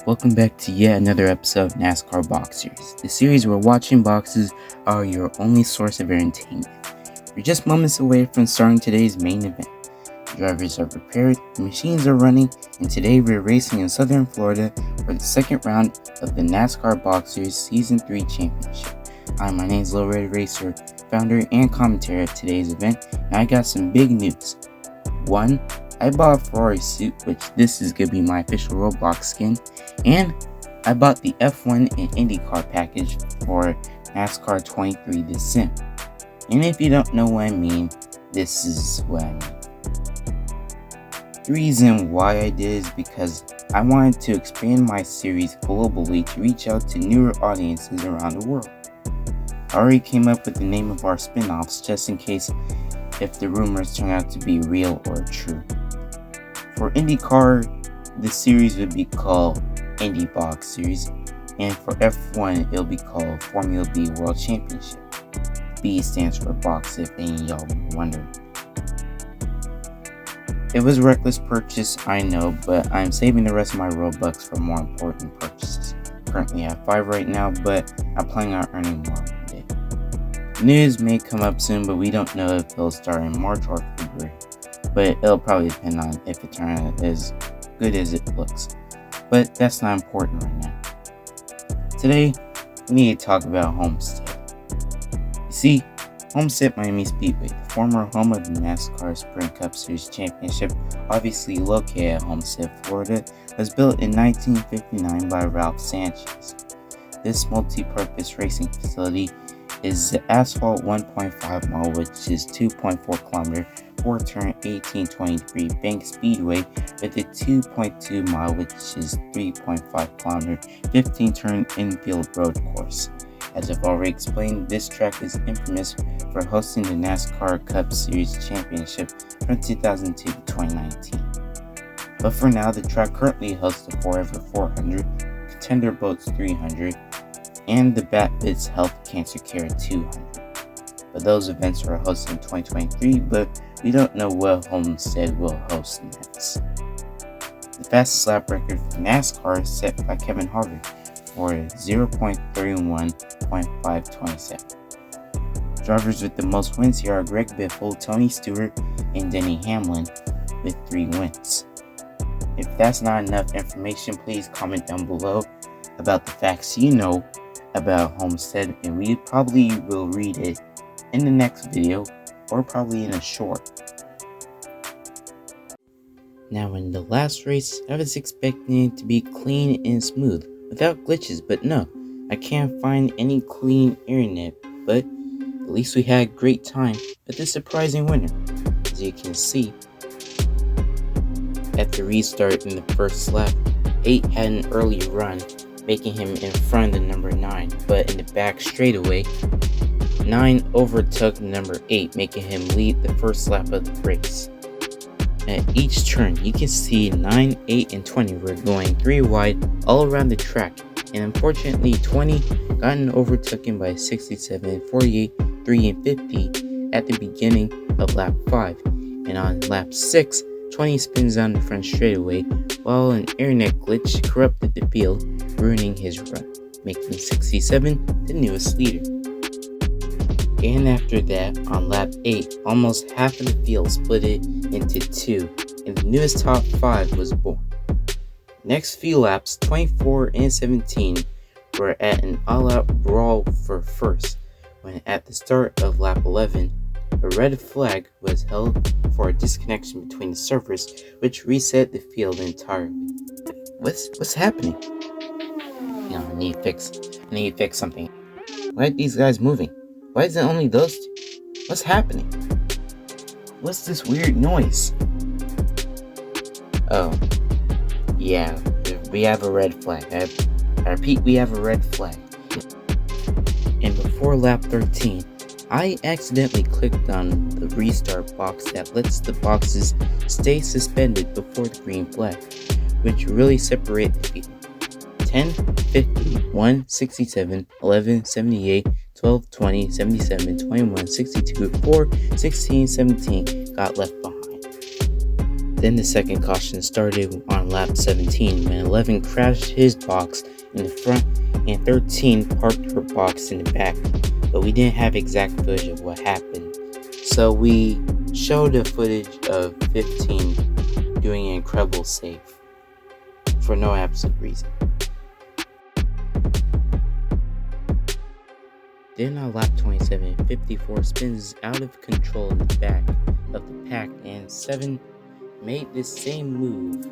Welcome back to yet another episode of NASCAR Box Series, the series where watching boxes are your only source of entertainment. We're just moments away from starting today's main event. The drivers are prepared, the machines are running, and today we're racing in Southern Florida for the second round of the NASCAR Box Series Season 3 Championship. Hi, my name is Lil Red Racer, founder and commentator of today's event, and I got some big news. 1. I bought a Ferrari suit, which this is going to be my official Roblox skin, and I bought the F1 and IndyCar package for NASCAR 23 The Sim. And if you don't know what I mean, this is what I mean. The reason why I did is because I wanted to expand my series globally to reach out to newer audiences around the world. I already came up with the name of our spin-offs just in case if the rumors turn out to be real or true. For IndyCar, the series would be called Indy Box Series, and for F1, it'll be called Formula B World Championship. B stands for box, if any of y'all were wondering. It was a reckless purchase, I know, but I'm saving the rest of my Robux for more important purchases. Currently I have 5 right now, but I'm planning on earning more one day. News may come up soon, but we don't know if it'll start in March or February. But it'll probably depend on if it turns out as good as it looks. But that's not important right now. Today, we need to talk about Homestead. You see, Homestead-Miami Speedway, the former home of the NASCAR Sprint Cup Series Championship, obviously located at Homestead, Florida, was built in 1959 by Ralph Sanchez. This multi-purpose racing facility is the asphalt 1.5 mile, which is 2.4 kilometer, 4-turn 1823 bank speedway with a 2.2 mile, which is 3.5 kilometer, 15-turn infield road course. As I've already explained, this track is infamous for hosting the NASCAR Cup Series Championship from 2002 to 2019. But for now, the track currently hosts the Forever 400, Contender Boats 300, and the Bat Bits Health Cancer Care 200. But those events are hosted in 2023, but we don't know what Homestead will host next. The fastest lap record for NASCAR is set by Kevin Harvick for 0.31.527. Drivers with the most wins here are Greg Biffle, Tony Stewart, and Denny Hamlin with 3 wins. If that's not enough information, please comment down below about the facts you know about Homestead, and we probably will read it in the next video or probably in a short. Now, in the last race, I was expecting it to be clean and smooth without glitches, but no, I can't find any clean internet, but at least we had a great time with the surprising winner. As you can see, at the restart in the first lap, 8 had an early run, making him in front of the number 9, but in the back straightaway, 9 overtook number 8, making him lead the first lap of the race. At each turn, you can see 9, 8, and 20 were going 3 wide all around the track, and unfortunately 20 gotten overtaken by 67, 48, 3, and 50 at the beginning of lap 5, and on lap 6, 20 spins down the front straightaway while an internet glitch corrupted the field, ruining his run, making 67 the newest leader. And after that, on lap 8, almost half of the field split it into 2, and the newest top 5 was born. Next few laps, 24 and 17, were at an all-out brawl for first, when at the start of lap 11, a red flag was held for a disconnection between the servers, which reset the field entirely. What's happening? I need to fix something. Why are these guys moving? Why is it only those 2? What's happening? What's this weird noise? Oh, yeah, we have a red flag. I repeat, we have a red flag. And before lap 13, I accidentally clicked on the restart box that lets the boxes stay suspended before the green flag, which really separate the field. 10, 50, 1, 67, 11, 78, 12, 20, 77, 21, 62, 4, 16, 17 got left behind. Then the second caution started on lap 17 when 11 crashed his box in the front and 13 parked her box in the back, but we didn't have exact footage of what happened. So we showed the footage of 15 doing an incredible save for no absolute reason. Then on lap 27, 54 spins out of control in the back of the pack, and 7 made the same move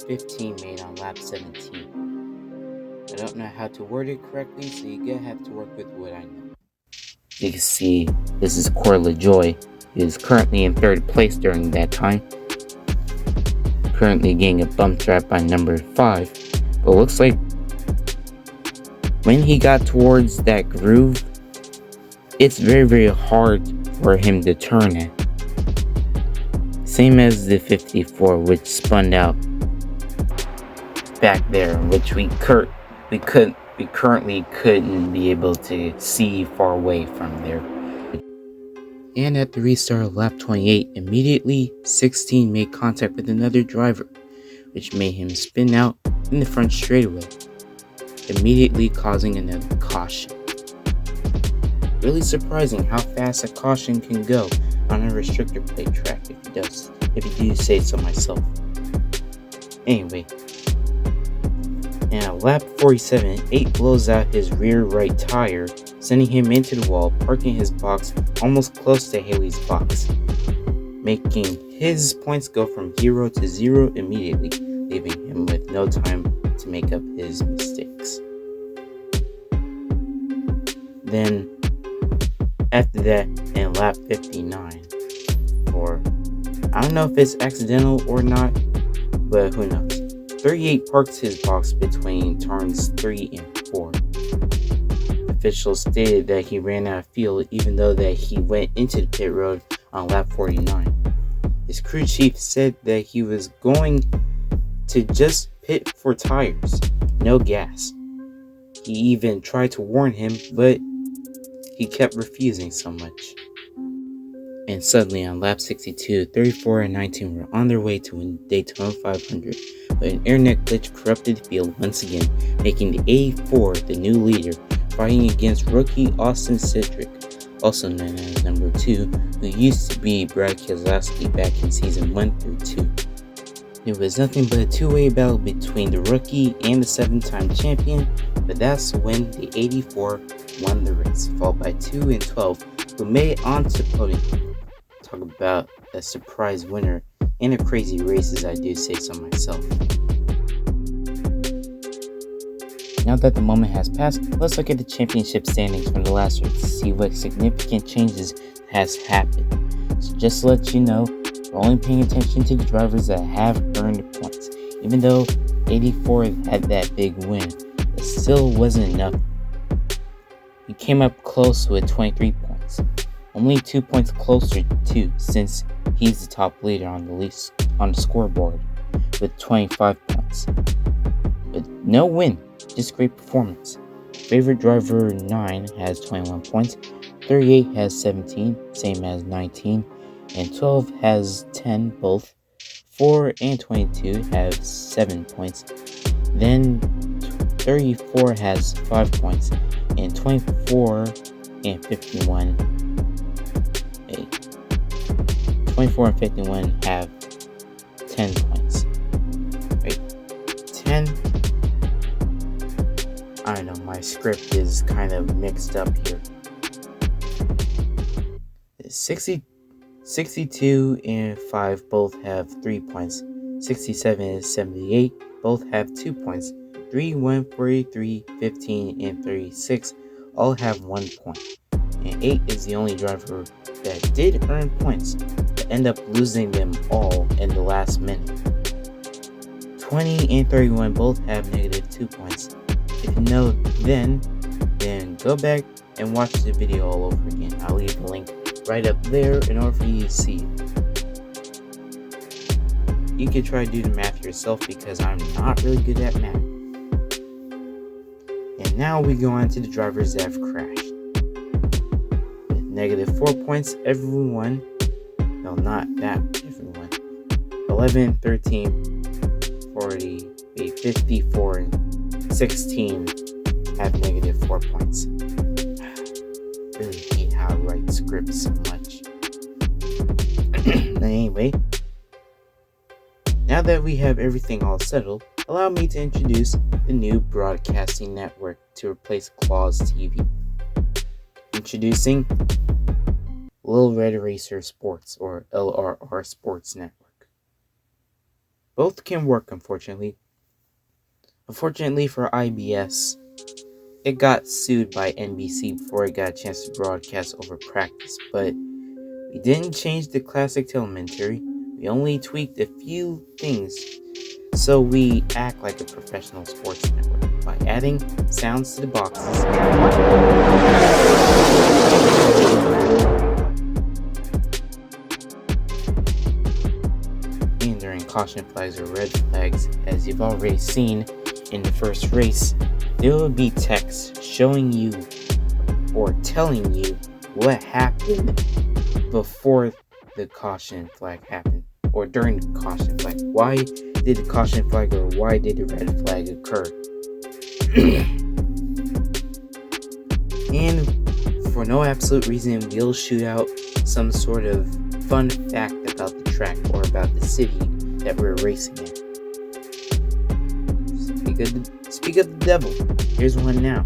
15 made on lap 17. I don't know how to word it correctly, so you're gonna have to work with what I know. You can see this is Corla Joy, who is currently in 3rd place during that time. Currently getting a bump trap by number 5, but looks like when he got towards that groove, it's very, very hard for him to turn it. Same as the 54, which spun out back there, which we currently couldn't be able to see far away from there. And at the restart of lap 28, immediately 16 made contact with another driver, which made him spin out in the front straightaway, immediately causing another caution. Really surprising how fast a caution can go on a restrictor plate track if you do say so myself. Anyway, and at lap 47, 8 blows out his rear right tire, sending him into the wall, parking his box almost close to Haley's box, making his points go from 0 to 0 immediately, leaving him with no time to make up his mistakes. Then after that, in lap 59, I don't know if it's accidental or not, but who knows. 38 parks his box between turns 3 and 4. Officials stated that he ran out of fuel even though that he went into the pit road on lap 49. His crew chief said that he was going to just pit for tires, no gas. He even tried to warn him, but he kept refusing so much. And suddenly on lap 62, 34 and 19 were on their way to win Daytona 500, but an internet glitch corrupted the field once again, making the 84 the new leader, fighting against rookie Austin Cedric, also known as number 2, who used to be Brad Keselowski back in season 1 through 2. It was nothing but a two-way battle between the rookie and the 7-time champion, but that's when the 84 won the race, followed by 2 and 12, who made it onto the podium. Talk about a surprise winner and a crazy race, as I do say so myself. Now that the moment has passed, let's look at the championship standings from the last race to see what significant changes has happened. So just to let you know, we're only paying attention to the drivers that have earned points. Even though 84 had that big win, it still wasn't enough. He came up close with 23 points. Only 2 points closer to, since he's the top leader on the scoreboard with 25 points. But no win, just great performance. Favorite driver 9 has 21 points, 38 has 17, same as 19, and 12 has 10 both. 4 and 22 have 7 points. Then 34 has 5 points, and 24 and 51 have 10 points. Right? 10. I don't know, my script is kind of mixed up here. 62 and 5 both have 3 points. 67 and 78 both have 2 points. 31, 43, 15, and 36 all have 1 point. And 8 is the only driver that did earn points, but end up losing them all in the last minute. 20 and 31 both have negative 2 points. If you know then go back and watch the video all over again. I'll leave the link right up there in order for you to see it. You can try to do the math yourself because I'm not really good at math. And now we go on to the drivers that have crashed. With negative 4 points, everyone, no, not that everyone. The 11, 13, 40, 54, and 16 have -4 points. Really hate how I write scripts so much. Anyway, now that we have everything all settled, allow me to introduce the new broadcasting network to replace Claw's TV. Introducing Little Red Racer Sports, or LRR Sports Network. Both can work, unfortunately. Unfortunately for IBS, it got sued by NBC before it got a chance to broadcast over practice, but we didn't change the classic telemetry. We only tweaked a few things so we act like a professional sports network by adding sounds to the boxes. And during caution flags or red flags, as you've already seen in the first race, there will be text showing you or telling you what happened before the caution flag happened, or during the caution flag. Why did the caution flag or why did the red flag occur? And for no absolute reason, we'll shoot out some sort of fun fact about the track or about the city that we're racing in. Speak of the devil. Here's one now.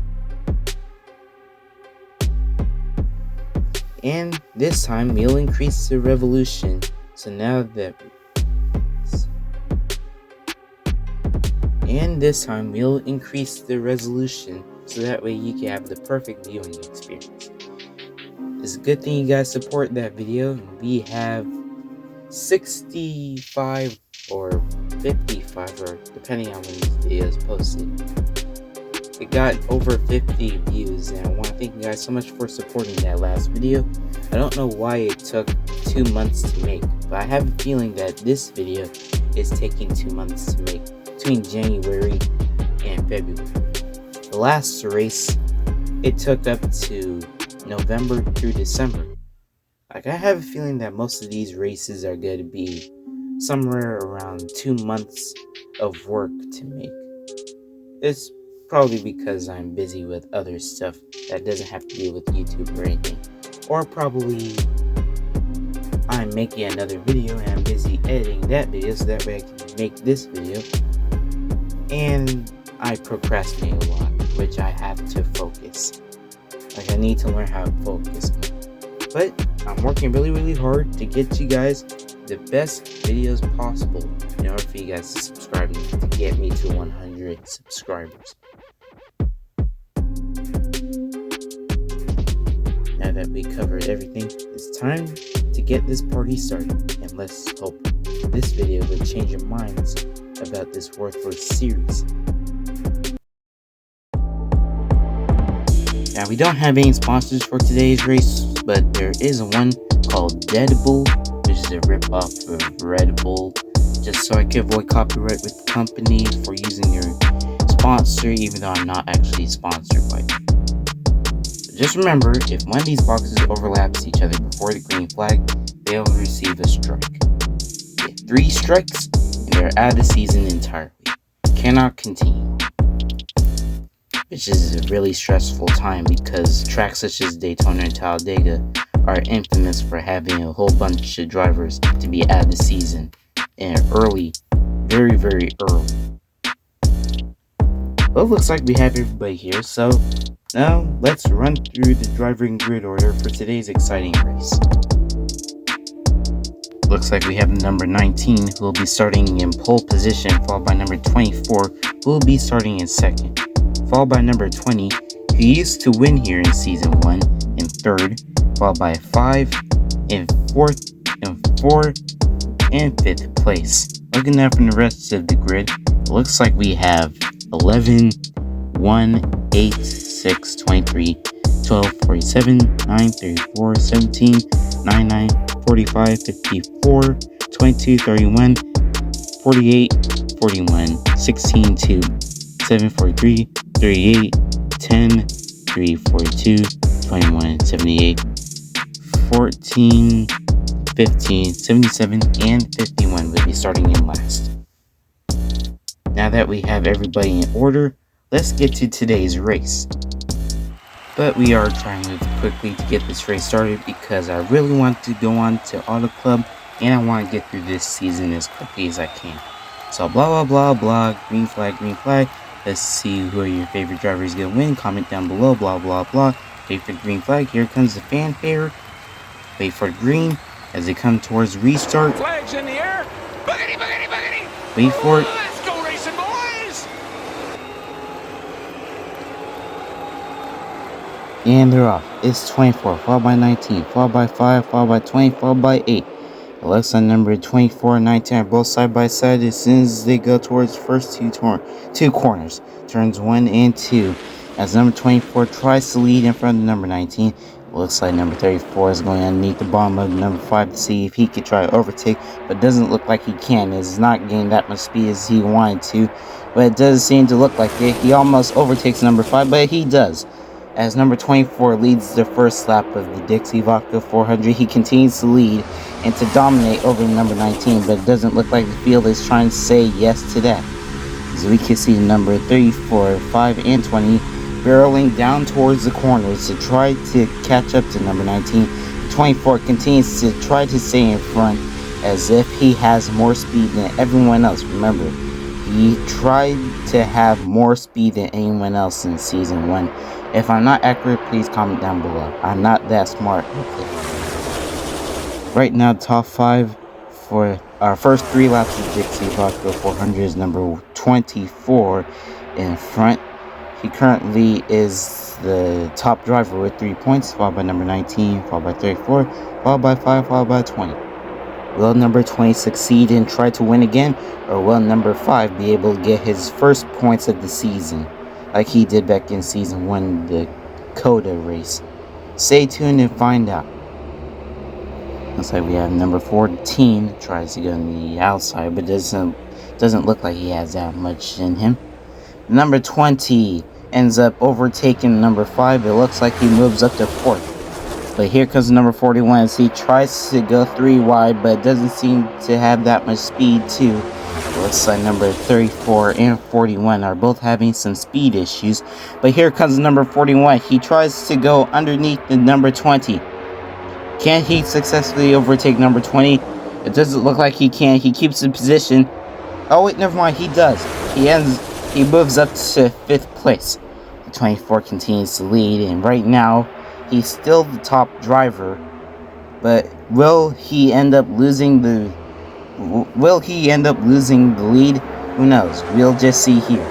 And this time we'll increase the revolution. So now that this time we'll increase the resolution so that way you can have the perfect viewing experience. It's a good thing you guys support that video. We have 65 or 55, or depending on when this video is posted. It got over 50 views, and I want to thank you guys so much for supporting that last video. I don't know why it took 2 months to make, but I have a feeling that this video is taking 2 months to make, between January and February. The last race, it took up to November through December. Like, I have a feeling that most of these races are going to be somewhere around 2 months of work to make. It's probably because I'm busy with other stuff that doesn't have to do with YouTube or anything. Or probably I'm making another video and I'm busy editing that video so that way I can make this video. And I procrastinate a lot, which I have to focus. Like, I need to learn how to focus more. But I'm working really hard to get you guys the best videos possible in order for you guys to subscribe to get me to 100 subscribers. Now that we covered everything, it's time to get this party started, and let's hope this video will change your minds about this worthless series. Now, we don't have any sponsors for today's race, but there is one called Dead Bull, which is a rip-off of Red Bull, just so I can avoid copyright with the company for using their sponsor, even though I'm not actually sponsored by them. But just remember, if one of these boxes overlaps each other before the green flag, they'll receive a strike. Get 3 strikes, and they're out of the season entirely. Cannot continue. Which is a really stressful time because tracks such as Daytona and Talladega are infamous for having a whole bunch of drivers to be out of the season and early, very early. Well, it looks like we have everybody here, so now let's run through the driver and grid order for today's exciting race. Looks like we have number 19 who will be starting in pole position, followed by number 24 who will be starting in second, followed by number 20 who used to win here in season 1 in third, followed by 5 in fourth and 4 and 5th place. Looking at from the rest of the grid, it looks like we have 11, 1, 8, 6, 23, 12, 47, 9, 34, 17, 99, 45, 54, 22, 31, 48, 41, 16, 2, 7, 43, 38, 10, 3, 42, 21, 78, 14, 15, 15, 77, and 51 will be starting in last. Now that we have everybody in order, let's get to today's race. But we are trying to move quickly to get this race started because I really want to go on to Auto Club and I want to get through this season as quickly as I can. So blah blah blah blah, green flag, green flag. Let's see who your favorite driver is going to win. Comment down below, blah blah blah. Wait for the green flag. Here comes the fanfare. Wait for the green as they come towards restart. Flags in the air. Boogity, boogity, boogity. Wait for it. Let's go racing, boys. And they're off. It's 24, followed by 19, followed by 5, followed by 20, followed by 8. It looks like number 24 and 19 are both side by side as soon as they go towards the first two corners. Turns 1 and 2. As number 24 tries to lead in front of number 19. It looks like number 34 is going underneath the bottom of number 5 to see if he could try to overtake, but doesn't look like he can. It's not getting that much speed as he wanted to, but it doesn't seem to look like it. He almost overtakes number 5, but he does. As number 24 leads the first lap of the DIXIE VODKA 400, he continues to lead and to dominate over number 19, but it doesn't look like the field is trying to say yes to that. As we can see number 34, 5, and 20 barreling down towards the corners to try to catch up to number 19. 24 continues to try to stay in front as if he has more speed than everyone else. Remember, he tried to have more speed than anyone else in season 1. If I'm not accurate, please comment down below. I'm not that smart with it. Right now, top 5 for our first 3 laps of DIXIE VODKA 400 is number 24 in front. He currently is the top driver with 3 points, followed by number 19, followed by 34, followed by 5, followed by 20. Will number 20 succeed and try to win again, or will number 5 be able to get his first points of the season, like he did back in season 1, the Coda race? Stay tuned and find out. Looks like we have number 14 tries to go on the outside, but doesn't look like he has that much in him. Number 20 ends up overtaking number 5. It looks like he moves up to 4th. But here comes number 41 as he tries to go 3 wide, but doesn't seem to have that much speed too. It looks like number 34 and 41 are both having some speed issues. But here comes number 41. He tries to go underneath the number 20. Can he successfully overtake number 20? It doesn't look like he can. He keeps the position. Oh wait, never mind. He does. He moves up to 5th place. The 24 continues to lead, and right now he's still the top driver. But will he end up losing the lead? Who knows? We'll just see here.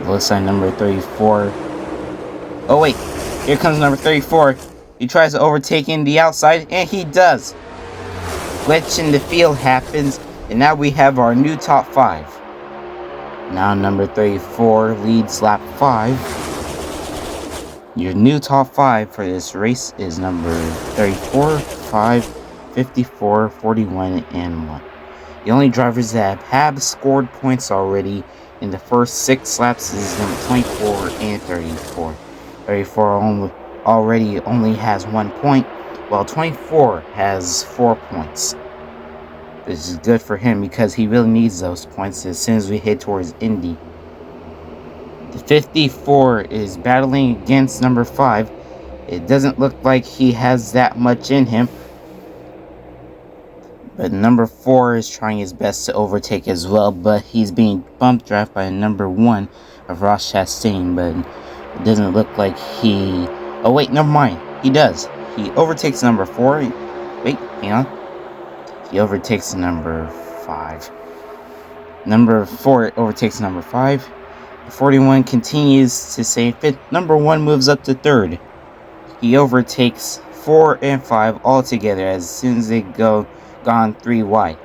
It looks like number 34. Oh wait, here comes number 34. He tries to overtake in the outside, and he does. Glitch in the field happens, and now we have our new top 5. Now number 34 leads lap 5. Your new top 5 for this race is number 34, 5, 54, 41, and 1. The only drivers that have scored points already in the first 6 laps is number 24 and 34. 34 already only has 1 point, while 24 has 4 points. This is good for him because he really needs those points as soon as we head towards Indy. The 54 is battling against number 5. It doesn't look like he has that much in him, but number 4 is trying his best to overtake as well, but he's being bump draft by number 1 of Ross Chastain, but it doesn't look like he... Oh wait, never mind. He does. He overtakes number 4. Wait, hang on. He overtakes number 5. Number 4 overtakes number 5. 41 continues to stay 5th. Number 1 moves up to 3rd. He overtakes 4 and 5 all together as soon as they gone 3 wide.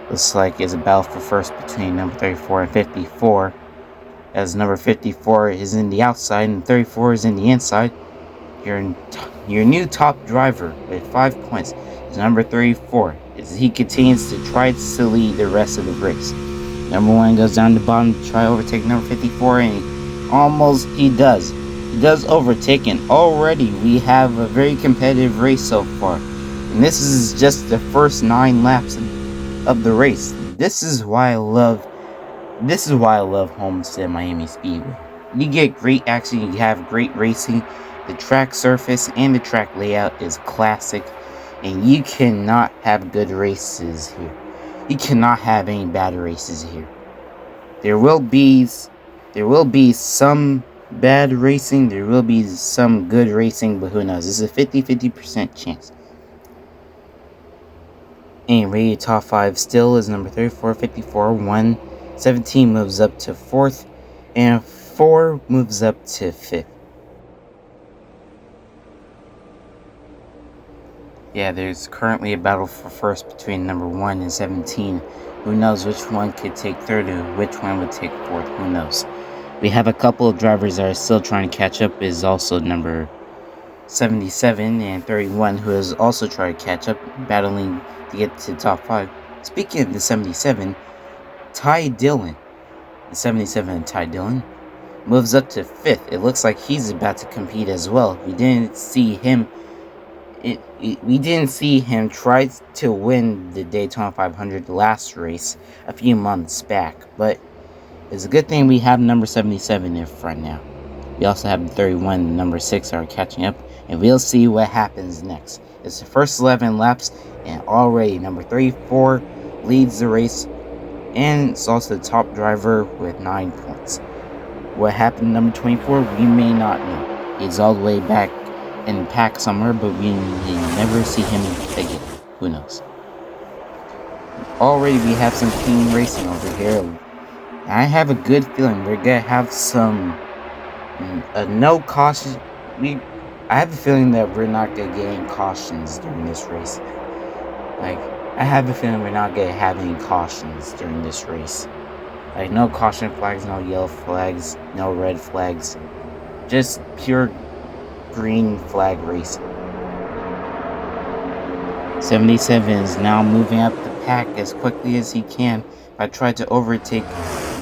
Looks like it's a battle for first between number 34 and 54. As number 54 is in the outside and 34 is in the inside. Your new top driver with 5 points is number 34, as he continues to try to lead the rest of the race. Number 1 goes down the bottom to try to overtake number 54, and he does. He does overtake, and already we have a very competitive race so far. And this is just the first 9 laps of the race. This is why I love Homestead-Miami Speedway. You get great action, you have great racing. The track surface and the track layout is classic, and you cannot have good races here. You cannot have any bad races here. There will be some bad racing, there will be some good racing, but who knows? This is a 50% chance. Anyway, top 5 still is number 34, 54, 1, 17 moves up to 4th, and 4 moves up to 5th. Yeah, there's currently a battle for first between number 1 and 17. Who knows which one could take 3rd and which one would take 4th, who knows. We have a couple of drivers that are still trying to catch up, is also number 77 and 31, who is also trying to catch up, battling to get to top 5. Speaking of the 77, Ty Dillon, the 77 Ty Dillon, moves up to 5th. It looks like he's about to compete as well. We didn't see him try to win the Daytona 500 last race a few months back, but it's a good thing we have number 77 in front now. We also have the 31 and number 6 are catching up, and we'll see what happens next. It's the first 11 laps, and already number 34 leads the race, and it's also the top driver with 9 points. What happened to number 24, we may not know. He's all the way back in pack somewhere, but we may never see him again. Who knows? Already we have some clean racing over here. I have a good feeling we're gonna have some no caution. I have a feeling that we're not gonna get any cautions during this race. I have a feeling we're not gonna have any cautions during this race. No caution flags, no yellow flags, no red flags. Just pure green flag racing. 77 is now moving up the pack as quickly as he can. I tried to overtake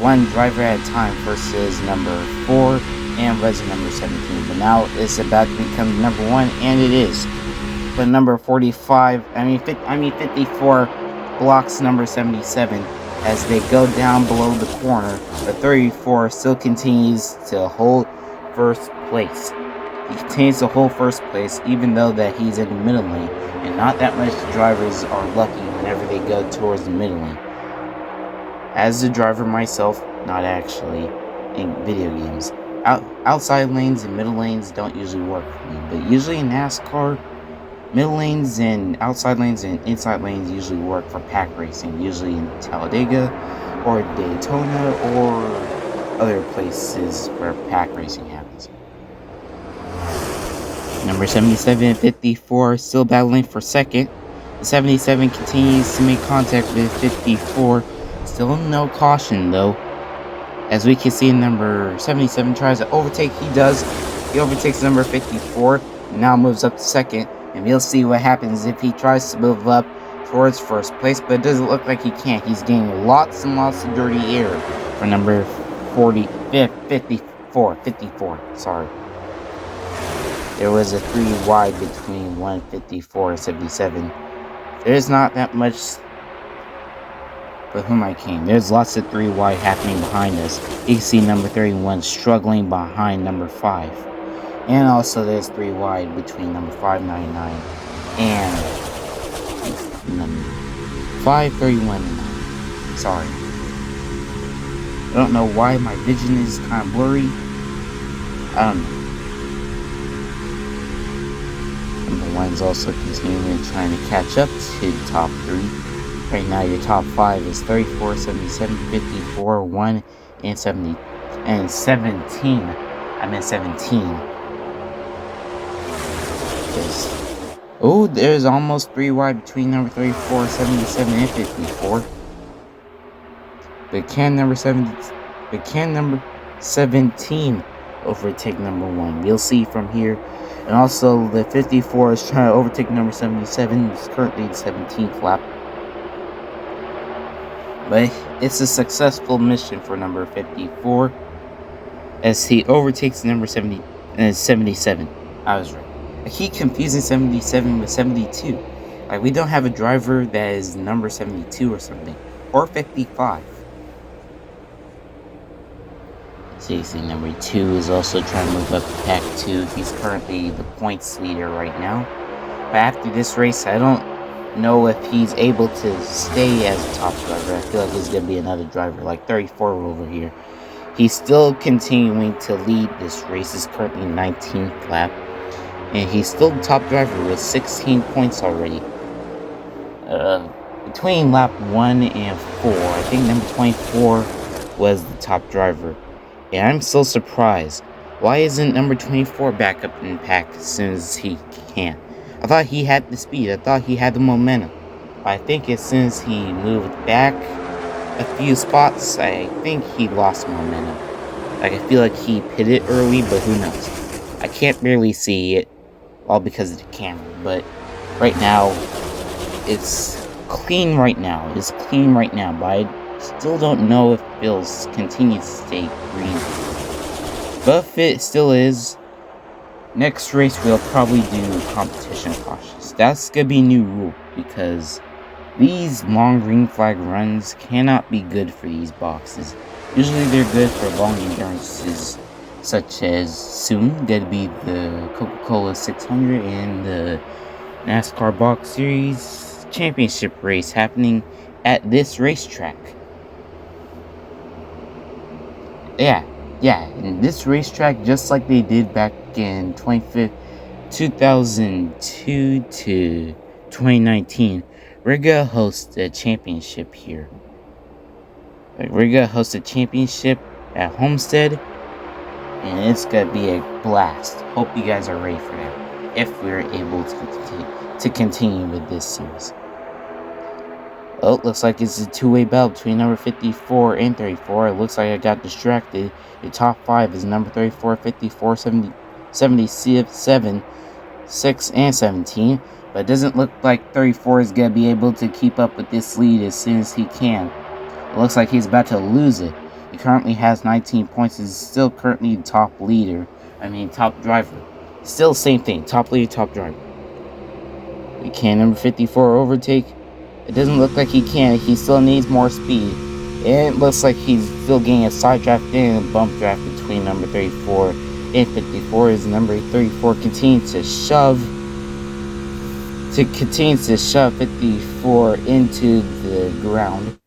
one driver at a time versus number 4 and versus number 17, but now it's about to become number 1, and it is. But number 54 blocks number 77 as they go down below the corner. But 34 still continues to hold first place. He continues to hold first place even though that he's in the middle lane, and not that much drivers are lucky whenever they go towards the middle lane. As a driver myself, not actually in video games, outside lanes and middle lanes don't usually work for me, but usually in NASCAR, middle lanes and outside lanes and inside lanes usually work for pack racing, usually in Talladega or Daytona or other places where pack racing happens. Number 77 and 54 still battling for second. The 77 continues to make contact with 54. Still no caution though. As we can see, number 77 tries to overtake. He does. He overtakes number 54 and now moves up to second. And we'll see what happens if he tries to move up towards first place, but it doesn't look like he can't. He's getting lots and lots of dirty air for number 54, sorry. There was a 3 wide between 154 and 77. There's not that much, but whom I came. There's lots of 3 wide happening behind us. You can see number 31 struggling behind number 5. And also there's 3 wide between number 599 and number 531 and 9. Sorry. I don't know why my vision is kind of blurry. I don't know. Number 1 is also continuing trying to catch up to top 3. Right now your top 5 is 34, 77, 54, 1, and 70 and 17. I meant 17. Oh, there's almost 3 wide between number 34, 77, and 54. But can number 17 overtake number 1? We'll see from here. And also the 54 is trying to overtake number 77. It's currently the 17th lap. But it's a successful mission for number 54 as he overtakes number 70 And it's 77. I was right. I keep confusing 77 with 72. Like, we don't have a driver that is number 72 or something. Or 55. CC number 2 is also trying to move up to Pack 2. He's currently the points leader right now. But after this race, I don't know if he's able to stay as a top driver. I feel like he's going to be another driver, like 34 over here. He's still continuing to lead this race. He's currently 19th lap. And he's still the top driver with 16 points already. Between lap 1 and 4, I think number 24 was the top driver. And I'm so surprised. Why isn't number 24 back up in pack as soon as he can? I thought he had the speed. I thought he had the momentum. But I think as soon as he moved back a few spots, I think he lost momentum. Like, I feel like he pitted early, but who knows? I can't really see it, all because of the camera. But right now, it's clean right now. It's clean right now, but I still don't know if Bill's continues to stay green. But if it still is, next race we'll probably do competition cautious. That's gonna be a new rule, because these long green flag runs cannot be good for these boxes. Usually they're good for long endurances, such as soon gonna be the Coca-Cola 600 and the NASCAR Box Series Championship race happening at this racetrack. Yeah, in this racetrack, just like they did back in 2002 to 2019, we're gonna host a championship here. Like, we're gonna host a championship at Homestead, and it's gonna be a blast. Hope you guys are ready for that, if we're able to continue with this series. Well, looks like it's a two-way battle between number 54 and 34. It looks like I got distracted. The top 5 is number 34, 54, 77, 6, and 17. But it doesn't look like 34 is going to be able to keep up with this lead as soon as he can. It looks like he's about to lose it. He currently has 19 points. He's still currently the top leader. Top driver. Still the same thing. Top leader, top driver. Can number 54 overtake? It doesn't look like he can. He still needs more speed. And it looks like he's still getting a side draft and a bump draft between number 34 and 54. As number 34 continues to shove 54 into the ground.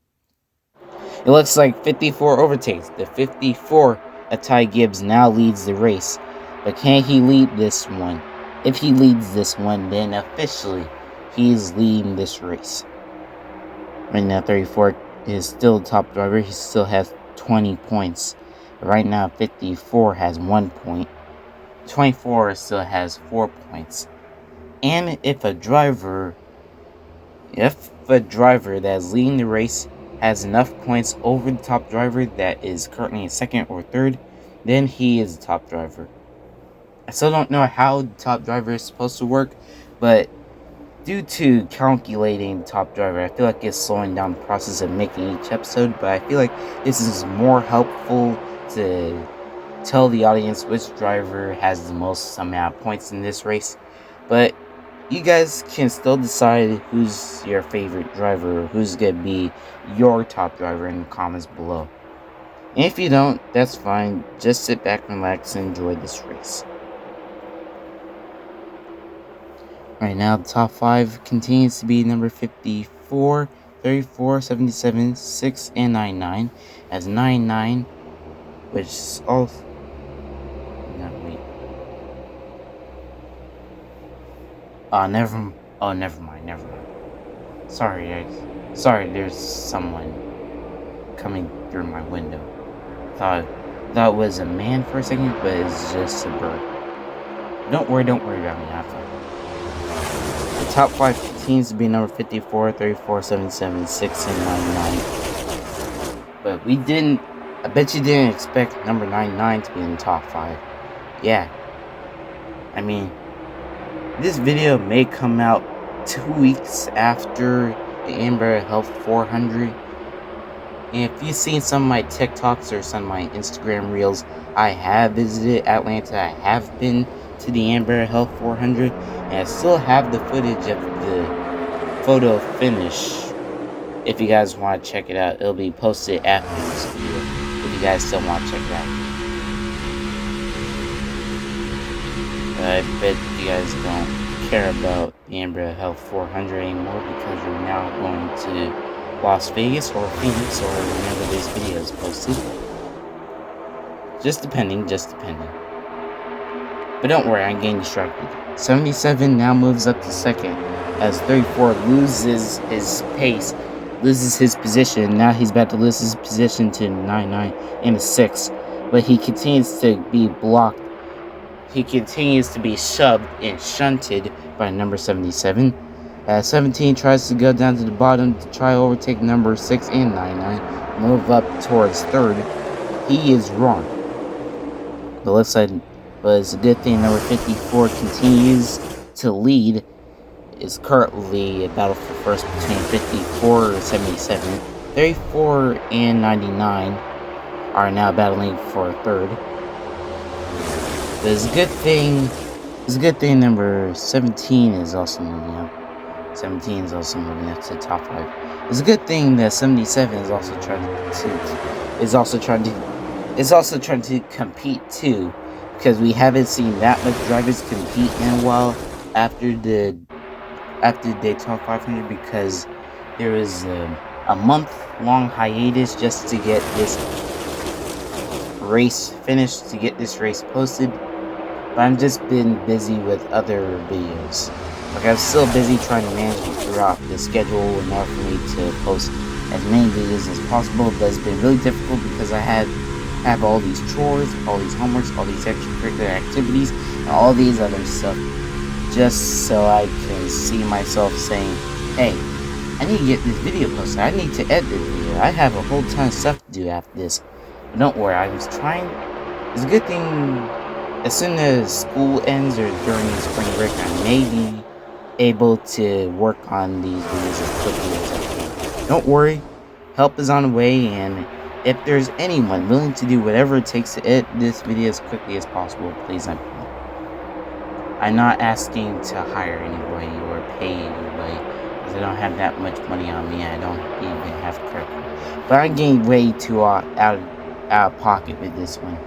It looks like 54 overtakes. The 54 of Ty Gibbs now leads the race. But can he lead this one? If he leads this one, then officially he's leading this race. Right now, 34 is still the top driver. He still has 20 points. Right now, 54 has 1 point. 24 still has 4 points. And if a driver that is leading the race has enough points over the top driver that is currently in second or third, then he is the top driver. I still don't know how the top driver is supposed to work, but due to calculating top driver, I feel like it's slowing down the process of making each episode, but I feel like this is more helpful to tell the audience which driver has the most amount of points in this race. But you guys can still decide who's your favorite driver, or who's going to be your top driver in the comments below. And if you don't, that's fine. Just sit back, relax, and enjoy this race. Right now, the top 5 continues to be number 54, 34, 77, 6, and 99. As 99, which is also... No, wait. Never mind. Sorry, guys. Sorry, there's someone coming through my window. Thought it was a man for a second, but it's just a bird. Don't worry about me. I'm fine. The top 5 continues to be number 54, 34, 77, 6, and 99. But I bet you didn't expect number 99 to be in the top 5. Yeah. This video may come out 2 weeks after the Amber Health 400. If you've seen some of my TikToks or some of my Instagram reels, I have visited Atlanta. I have been to the Amber Health 400, and I still have the footage of the photo finish. If you guys want to check it out, it'll be posted after this video. If you guys still want to check it out. I bet you guys don't care about the Amber Health 400 anymore because you're now going to Las Vegas or Phoenix or whenever this video is posted. Just depending. But don't worry, I'm getting distracted. 77 now moves up to second as 34 loses his pace, loses his position. Now he's about to lose his position to 99 and a 6. But he continues to be blocked. He continues to be shoved and shunted by number 77. 17 tries to go down to the bottom to try to overtake number 6 and 99, move up towards third. He is wrong. The left side, but it's a good thing number 54 continues to lead. Is currently a battle for first between 54 and 77. 34 and 99 are now battling for third. But it's a good thing. It's a good thing number 17 is also moving up. 17 is also moving up to the top 5. It's a good thing that 77 is also trying to compete too, because we haven't seen that much drivers compete in a while after the Daytona 500, because there was a month-long hiatus just to get this race finished, to get this race posted. But I've just been busy with other videos. Like, I'm still busy trying to manage it throughout the schedule in order for me to post as many videos as possible, but it's been really difficult because I have all these chores, all these homeworks, all these extracurricular activities, and all these other stuff, just so I can see myself saying, hey, I need to get this video posted, I need to edit this video, I have a whole ton of stuff to do after this. But don't worry, I was trying. It's a good thing as soon as school ends or during the spring break, I may be able to work on these videos as quickly as I can. Don't worry, help is on the way, and if there's anyone willing to do whatever it takes to edit this video as quickly as possible, please let me know. I'm not asking to hire anybody or pay anybody, because I don't have that much money on me. I don't even have credit card. But I'm getting way too out of pocket with this one.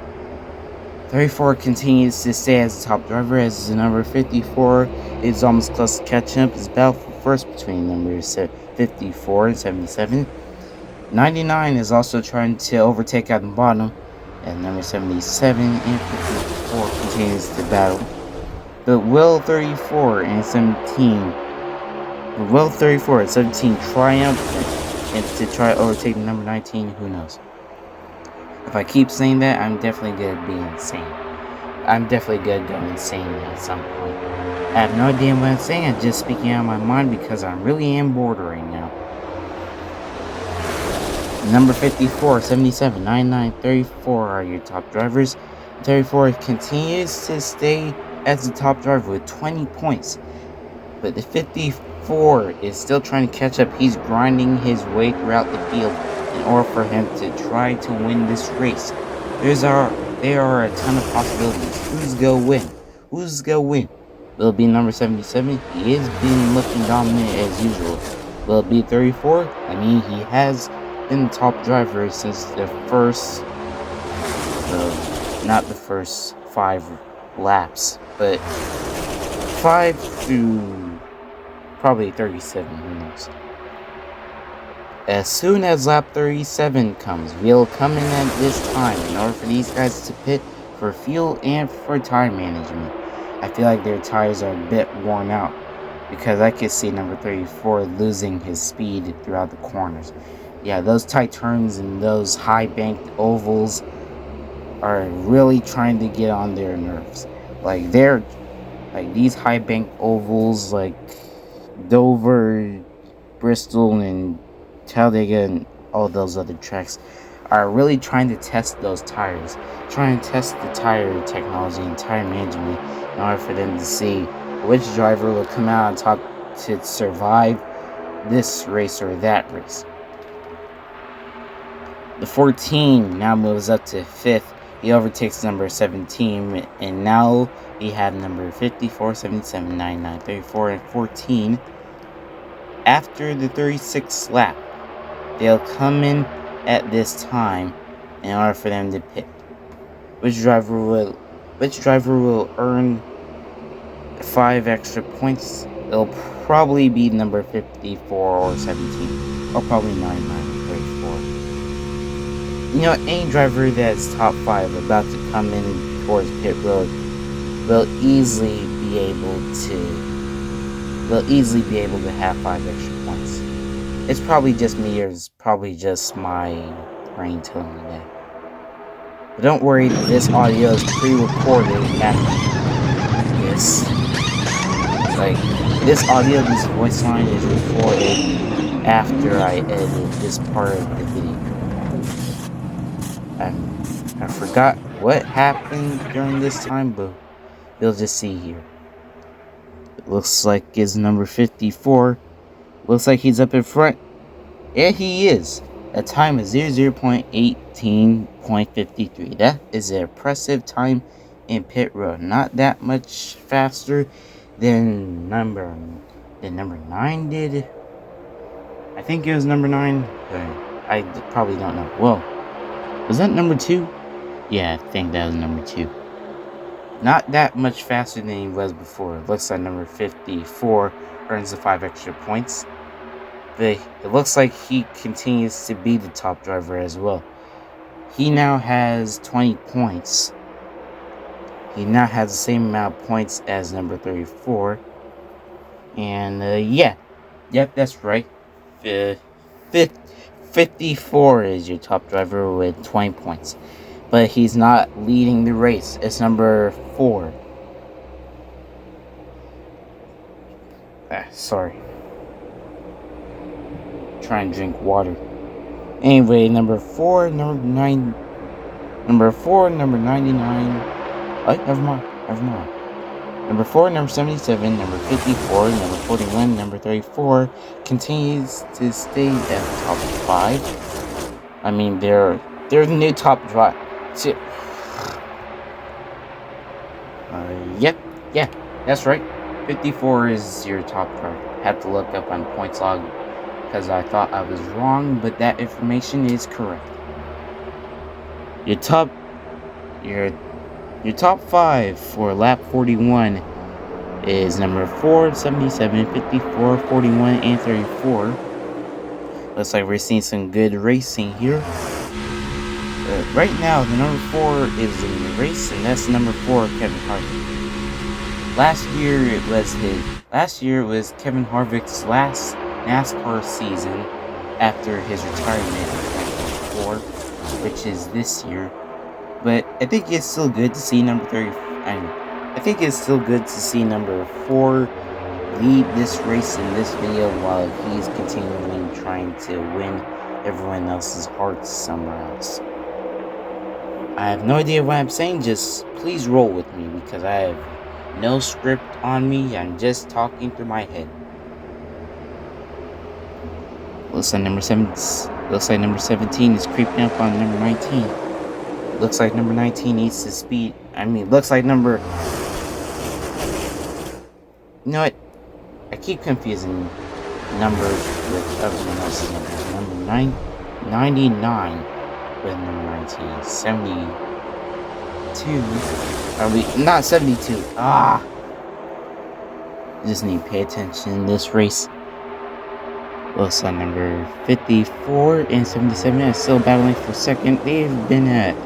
34 continues to stay as the top driver, as the number 54 is almost close to catching up. It's battle for first between numbers 54 and 77. 99 is also trying to overtake at the bottom, and number 77 and 54 continues to battle. But will 34 and 17 triumph and to try to overtake number 19? Who knows? If I keep saying that, I'm definitely gonna be insane. I'm definitely gonna go insane at some point. I have no idea what I'm saying. I'm just speaking out of my mind because I really am bored right now. Number 54, 77, 99, 34 are your top drivers. 34 continues to stay as the top driver with 20 points. But the 54 is still trying to catch up. He's grinding his way throughout the field in order for him to try to win this race. There are a ton of possibilities. Who's gonna win? Will it be number 77? He is being looking dominant as usual. Will it be 34? I mean, he has been the top driver since the first, not the first 5 laps, but 5 through probably 37, who knows. As soon as lap 37 comes, we'll come in at this time in order for these guys to pit for fuel and for tire management. I feel like their tires are a bit worn out because I could see number 34 losing his speed throughout the corners. Yeah, those tight turns and those high banked ovals are really trying to get on their nerves. Like these high banked ovals like Dover, Bristol, and Talladega and all those other tracks are really trying to test those tires, trying to test the tire technology and tire management in order for them to see which driver will come out on top to survive this race or that race. The 14 now moves up to 5th. He overtakes number 17, and now we have number 54, 77, 99, 34, and 14. After the 36th lap, they'll come in at this time in order for them to pit. Which driver will earn 5 extra points? It'll probably be number 54 or 17, or probably 99 or 34. You know, any driver that's top 5 about to come in towards pit road will easily be able to have 5 extra points. It's probably just me, or it's probably just my brain telling me that. But don't worry, this audio is pre-recorded after this. Like, this audio, this voice line is recorded after I edited this part of the video. I forgot what happened during this time, but you'll just see here. It looks like it's number 54. Looks like he's up in front. Yeah, he is. That time is 00.18.53. That is an impressive time in pit road. Not that much faster than number 9 did. I think it was number 9. I probably don't know. Whoa. Was that number 2? Yeah, I think that was number 2. Not that much faster than he was before. It looks like number 54 earns the 5 extra points. But it looks like he continues to be the top driver as well. He now has 20 points. He now has the same amount of points as number 34. And yep, that's right. 54 is your top driver with 20 points. But he's not leading the race. It's number 4. Sorry. Try and drink water. Anyway, number 4, number 99. Oh, never mind. Number 4, number 77, number 54, number 41, number 34 continues to stay at the top 5. I mean, they're the new top drive. Yeah, that's right. 54 is your top driver. Had to look up on points log because I thought I was wrong, but that information is correct. Your top 5 for lap 41 is number 4, 77, 54, 41, and 34. Looks like we're seeing some good racing here. Right now, the number 4 is in the race, and that's number 4, Kevin Harvick. Last year it was Kevin Harvick's last NASCAR season after his retirement in 2024, which is this year. But I think it's still good to see number 4 lead this race in this video while he's continuing trying to win everyone else's hearts somewhere else. I have no idea what I'm saying, just please roll with me because I have no script on me, I'm just talking through my head. Looks like number 17 is creeping up on number 19. Looks like number 19 needs to speed. Looks like number... You know what? I keep confusing numbers with everyone else's numbers. Number 99 with number 19. 72. Not 72. Just need to pay attention in this race. Looks like number 54 and 77 are still battling for second. They've been an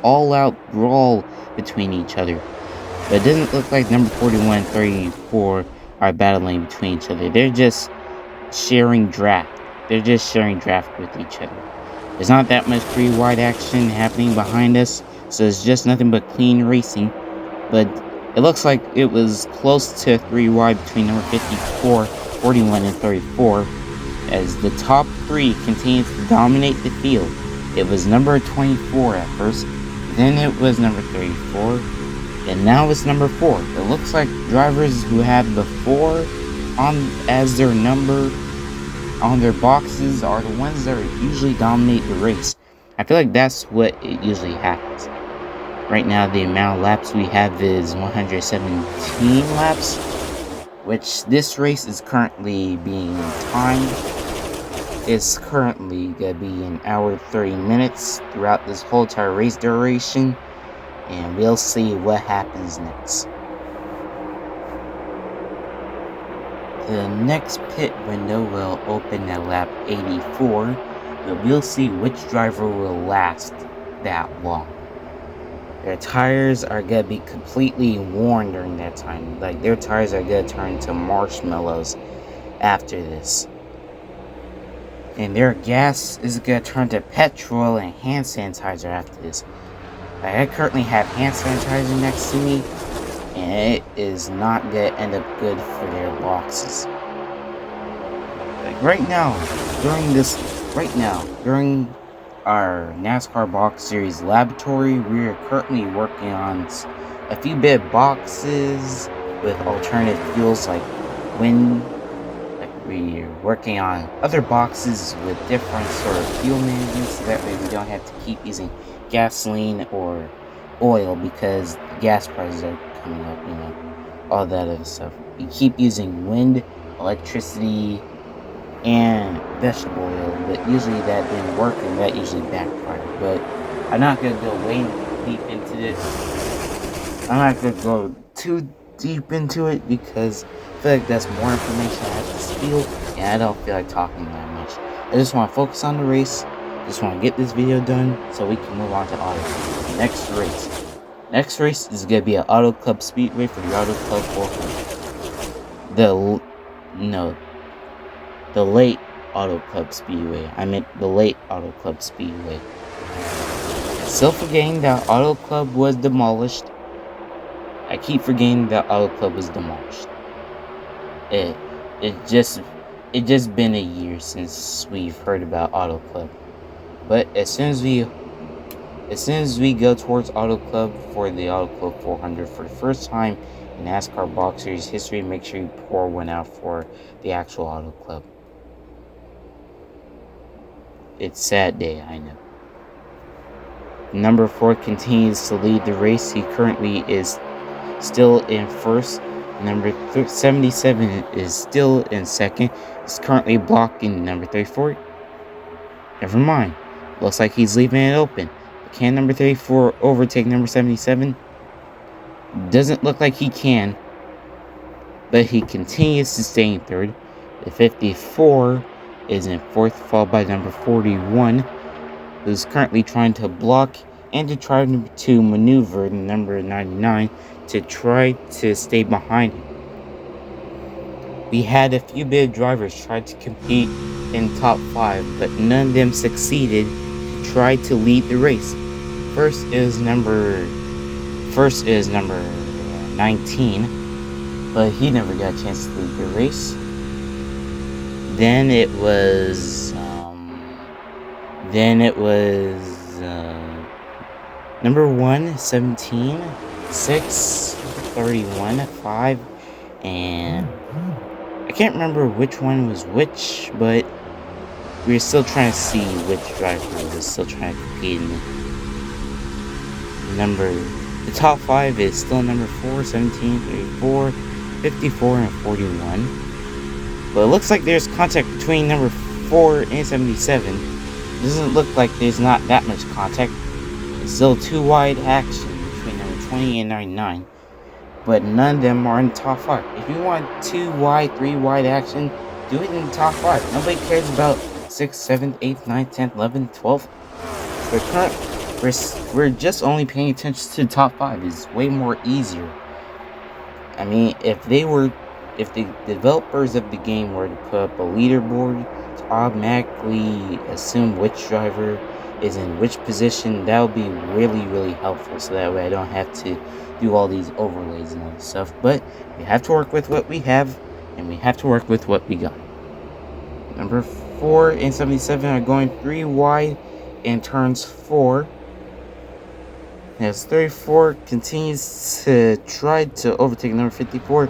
all-out brawl between each other. But it doesn't look like number 41 and 34 are battling between each other. They're just sharing draft. With each other. There's not that much free-wide action happening behind us, so it's just nothing but clean racing. But it looks like it was close to 3-wide between number 54, 41, and 34. As the top 3 continues to dominate the field. It was number 24 at first, then it was number 34, and now it's number 4. It looks like drivers who have the 4 as their number on their boxes are the ones that usually dominate the race. I feel like that's what it usually happens. Right now, the amount of laps we have is 117 laps, which this race is currently being timed. It's currently gonna be an hour 30 minutes throughout this whole entire race duration, and we'll see what happens next. The next pit window will open at lap 84, but we'll see which driver will last that long. Their tires are gonna be completely worn during that time. Like, their tires are gonna turn to marshmallows after this. And their gas is gonna turn to petrol and hand sanitizer after this. Like, I currently have hand sanitizer next to me, and it is not gonna end up good for their boxes. Like, right now, during our NASCAR Box Series laboratory, we are currently working on a few bit of boxes with alternative fuels like wind. Like, we're working on other boxes with different sort of fuel management, so that way we don't have to keep using gasoline or oil because gas prices are coming up, you know, all that other stuff. We keep using wind, electricity, and vegetable oil, but usually that didn't work and that usually backfired. But I'm not gonna go way deep into this. I'm not gonna go too deep into it because I feel like that's more information I have to steal, and I don't feel like talking that much. I just want to focus on the race. Just want to get this video done so we can move on to Auto. Next race is gonna be an Auto Club Speedway for the Auto Club 400. The late Auto Club Speedway. I meant the late Auto Club Speedway. Still forgetting that Auto Club was demolished. I keep forgetting that Auto Club was demolished. It just been a year since we've heard about Auto Club. But as soon as we go towards Auto Club for the Auto Club 400 for the first time in NASCAR Box Series history, make sure you pour one out for the actual Auto Club. It's a sad day, I know. Number 4 continues to lead the race. He currently is still in first. Number 77 is still in second. He's currently blocking number 34. Never mind. Looks like he's leaving it open. Can number 34 overtake number 77? Doesn't look like he can. But he continues to stay in third. The 54 is in fourth, followed by number 41, who's currently trying to block and to try to maneuver number 99 to try to stay behind him. We had a few bit of drivers try to compete in top 5, but none of them succeeded to try to lead the race. First is number 19, but he never got a chance to lead the race. Then it was number 1, 17, 6, 31, 5, and I can't remember which one was which, but we were still trying to see which driver was still trying to compete in the top 5 is still number 4, 17, 34, 54, and 41. But it looks like there's contact between number 4 and 77. It doesn't look like there's not that much contact. It's still 2 wide action between number 20 and 99. But none of them are in the top 5. If you want 2 wide, 3 wide action, do it in the top 5. Nobody cares about 6th, 7th, 8th, 9th, 10th, 11th, 12th. We're just only paying attention to the top 5. It's way more easier. I mean, if the developers of the game were to put up a leaderboard to automatically assume which driver is in which position, that would be really, really helpful. So that way I don't have to do all these overlays and other stuff. But we have to work with what we have, and we have to work with what we got. Number 4 and 77 are going 3 wide in turns 4. As 34 continues to try to overtake number 54,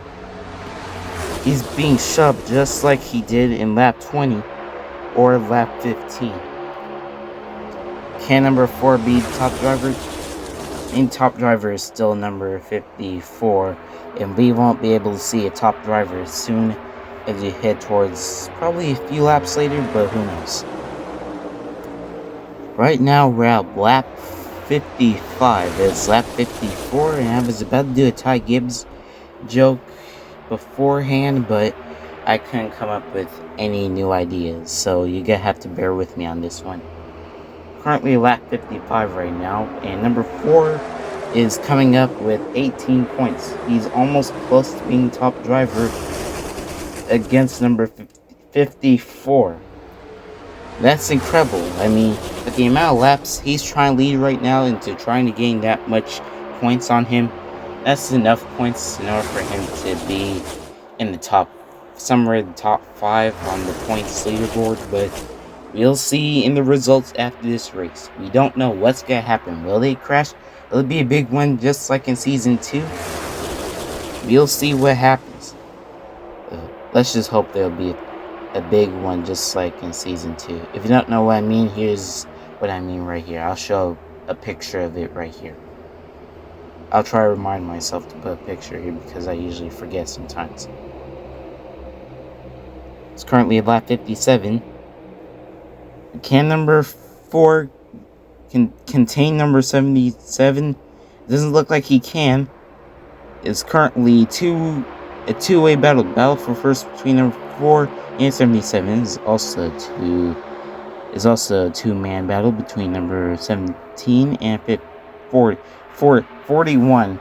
he's being shoved just like he did in lap 20 or lap 15. Can number 4 be the top driver? And top driver is still number 54, and we won't be able to see a top driver as soon as you head towards probably a few laps later, but who knows. Right now we're at lap 55. It's lap 54, and I was about to do a Ty Gibbs joke beforehand, but I couldn't come up with any new ideas, so you're gonna have to bear with me on this one. Currently lap 55 right now, and number 4 is coming up with 18 points. He's almost close to being top driver against number 54. That's incredible. I mean, with the amount of laps he's trying to lead right now into trying to gain that much points on him, that's enough points in order for him to be in the top, somewhere in the top 5 on the points leaderboard, but we'll see in the results after this race. We don't know what's gonna happen. Will they crash? Will it be a big one just like in Season 2? We'll see what happens. Let's just hope there'll be a big one just like in Season 2. If you don't know what I mean, here's what I mean right here. I'll show a picture of it right here. I'll try to remind myself to put a picture here because I usually forget sometimes. It's currently at lap 57. Can number 4 contain number 77? It doesn't look like he can. It's currently a two-way battle. Battle for first between number 4 and 77 is also a two-man battle between number 17 and 41.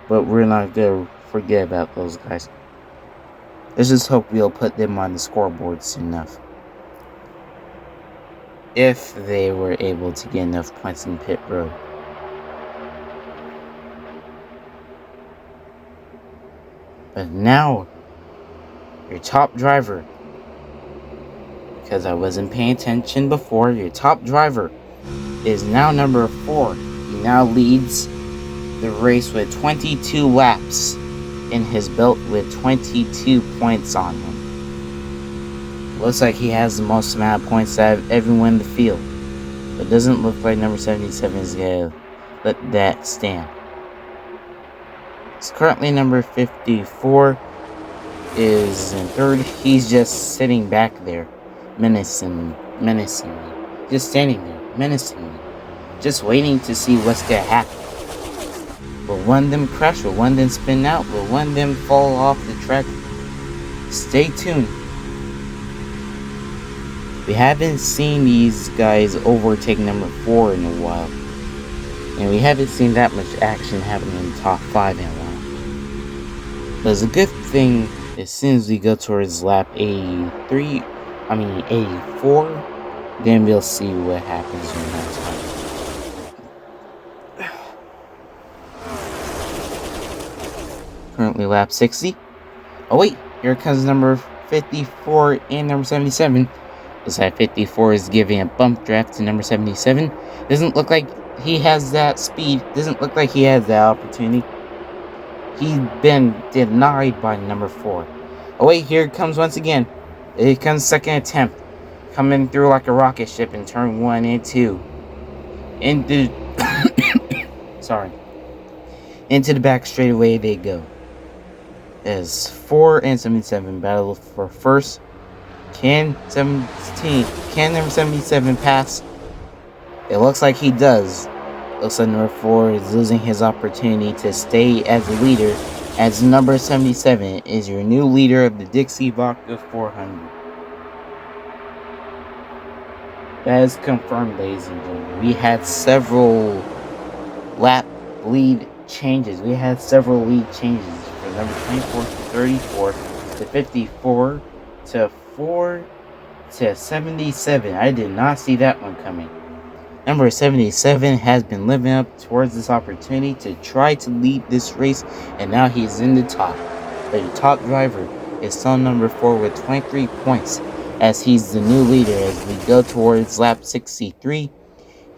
But we're not gonna forget about those guys. Let's just hope we'll put them on the scoreboard soon enough. If they were able to get enough points in pit road. But now, your top driver, because I wasn't paying attention before, your top driver is now number 4. He now leads the race with 22 laps in his belt with 22 points on him. Looks like he has the most amount of points out of everyone in the field. But it doesn't look like number 77 is going to let that stand. It's currently number 54 is in 3rd. He's just sitting back there, menacingly. Just standing there, menacingly. Just waiting to see what's going to happen. Will one of them crash? Will one of them spin out? Will one of them fall off the track? Stay tuned. We haven't seen these guys overtake number 4 in a while. And we haven't seen that much action happening in the top 5 in a while. But it's a good thing as soon as we go towards lap 84, then we'll see what happens in that time. Currently lap 60. Oh wait, here comes number 54 and number 77. Looks like 54 is giving a bump draft to number 77. Doesn't look like he has that speed. Doesn't look like he has that opportunity. He's been denied by number 4. Oh wait, here it comes once again. Here comes second attempt. Coming through like a rocket ship in turn 1 and 2. Into into the back straightaway they go. As 4 and 77 battle for first. Can number 77 pass? It looks like he does. Looks like number 4 is losing his opportunity to stay as a leader, as number 77 is your new leader of the DIXIE VODKA 400. That is confirmed, ladies and gentlemen. We had several lap lead changes. We had several lead changes from number 24 to 34 to 54 to 4 to 77. I did not see that one coming. Number 77 has been living up towards this opportunity to try to lead this race, and now he's in the top. But the top driver is still number 4 with 23 points, as he's the new leader. As we go towards lap 63,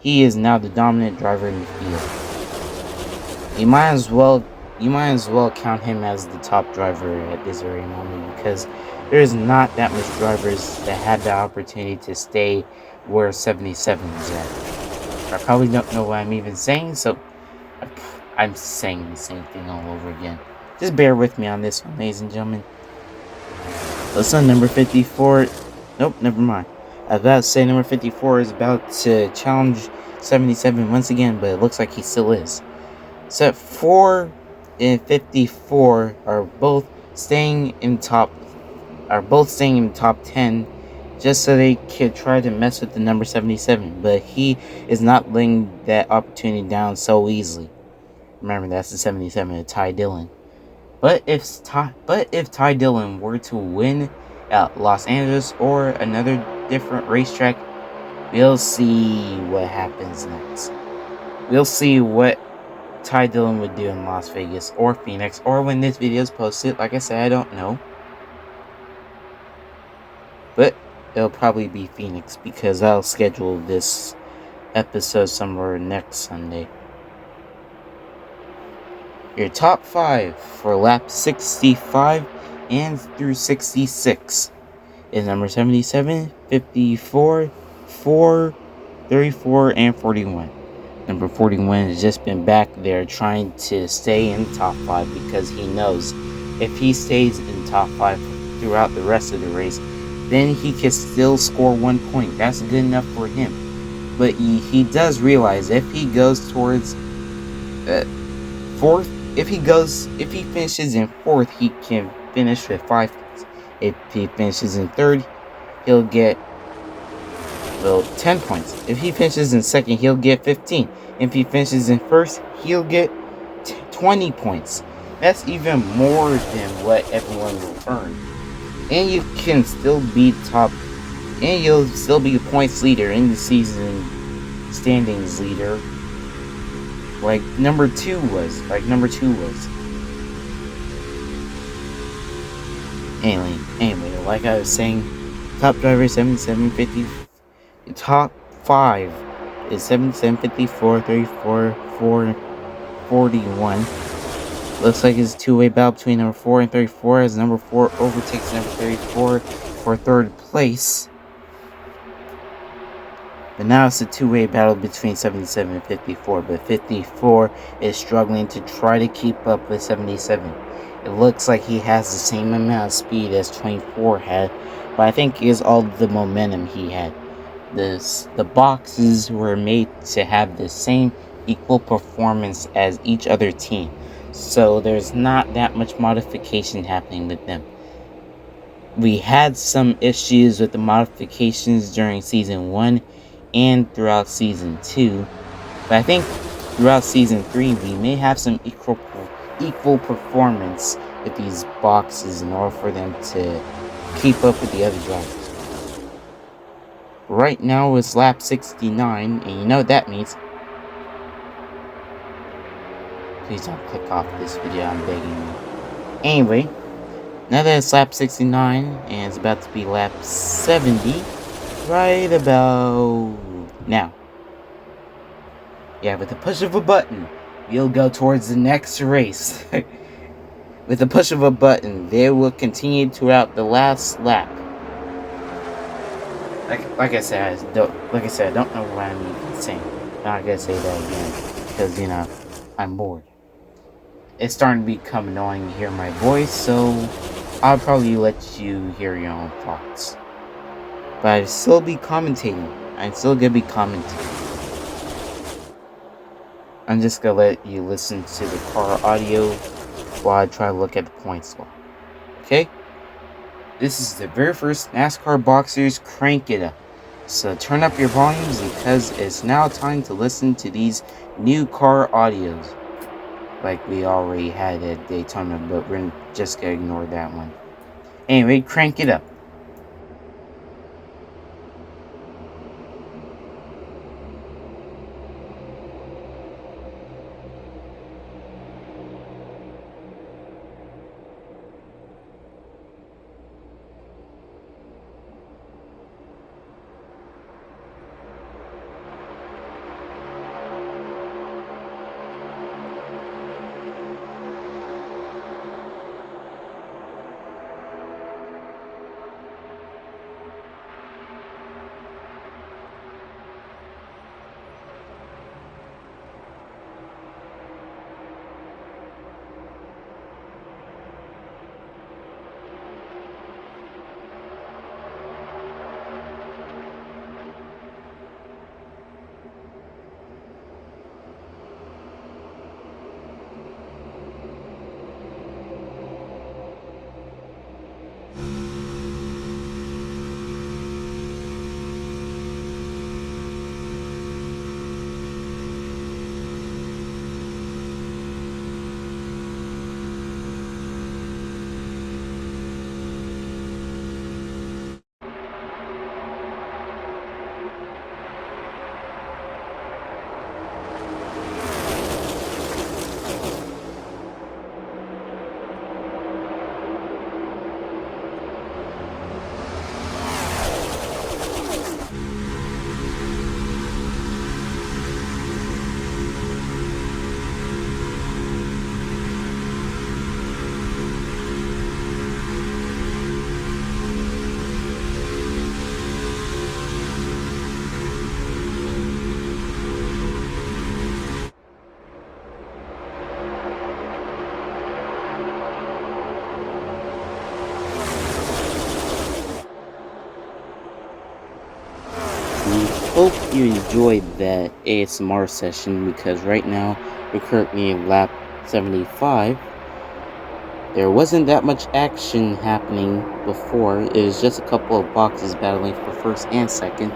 he is now the dominant driver in the field. You might as well count him as the top driver at this very moment, because there's not that much drivers that had the opportunity to stay where 77 is at. I probably don't know what I'm even saying, so I'm saying the same thing all over again. Just bear with me on this one, ladies and gentlemen. Let's on number 54. Nope, never mind. I was about to say number 54 is about to challenge 77 once again, but it looks like he still is. So 4 and 54 are both staying in top 10 just so they could try to mess with the number 77, but he is not laying that opportunity down so easily. Remember, that's the 77 of Ty Dillon. But if Ty Dillon were to win at Los Angeles or another different racetrack, we'll see what happens next. We'll see what Ty Dillon would do in Las Vegas or Phoenix or when this video is posted. Like I said, I don't know. But it'll probably be Phoenix because I'll schedule this episode somewhere next Sunday. Your top 5 for lap 65 and through 66 is number 77, 54, 4, 34, and 41. Number 41 has just been back there trying to stay in top 5 because he knows if he stays in top 5 throughout the rest of the race, then he can still score 1 point. That's good enough for him. But he does realize if he goes towards 4th, if he finishes in 4th, he can finish with 5 points. If he finishes in 3rd, he'll get 10 points. If he finishes in 2nd, he'll get 15. If he finishes in 1st, he'll get 20 points. That's even more than what everyone will earn. And you can still be and you'll still be the points leader in the season standings leader. Like number 2 was. Anyway, like I was saying, top driver 7750. Top 5 is 77, 54, 34, 4, 41. Looks like it's a two-way battle between number 4 and 34 as number 4 overtakes number 34 for 3rd place. But now it's a two-way battle between 77 and 54, but 54 is struggling to try to keep up with 77. It looks like he has the same amount of speed as 24 had, but I think it's all the momentum he had. The boxes were made to have the same equal performance as each other team, so there's not that much modification happening with them. We had some issues with the modifications during season 1 and throughout season 2, but I think throughout season 3 we may have some equal performance with these boxes in order for them to keep up with the other drivers. Right now it's lap 69, and you know what that means. Please don't click off this video, I'm begging you. Anyway, now that it's lap 69, and it's about to be lap 70, right about now. Yeah, with the push of a button, we'll go towards the next race. With the push of a button, they will continue throughout the last lap. Like I said, I don't know what I'm even saying. I'm not gonna say that again because I'm bored. It's starting to become annoying to hear my voice, so I'll probably let you hear your own thoughts. But I'll still be commentating. I'm still gonna be commenting. I'm just gonna let you listen to the car audio while I try to look at the points log. Okay? This is the very first NASCAR Boxers Crank It Up. So turn up your volumes because it's now time to listen to these new car audios. Like we already had at Daytona, but we're just gonna ignore that one. Anyway, crank it up. you enjoyed that ASMR session, because right now we're currently in lap 75. There wasn't that much action happening before. It was just a couple of boxes battling for first and second.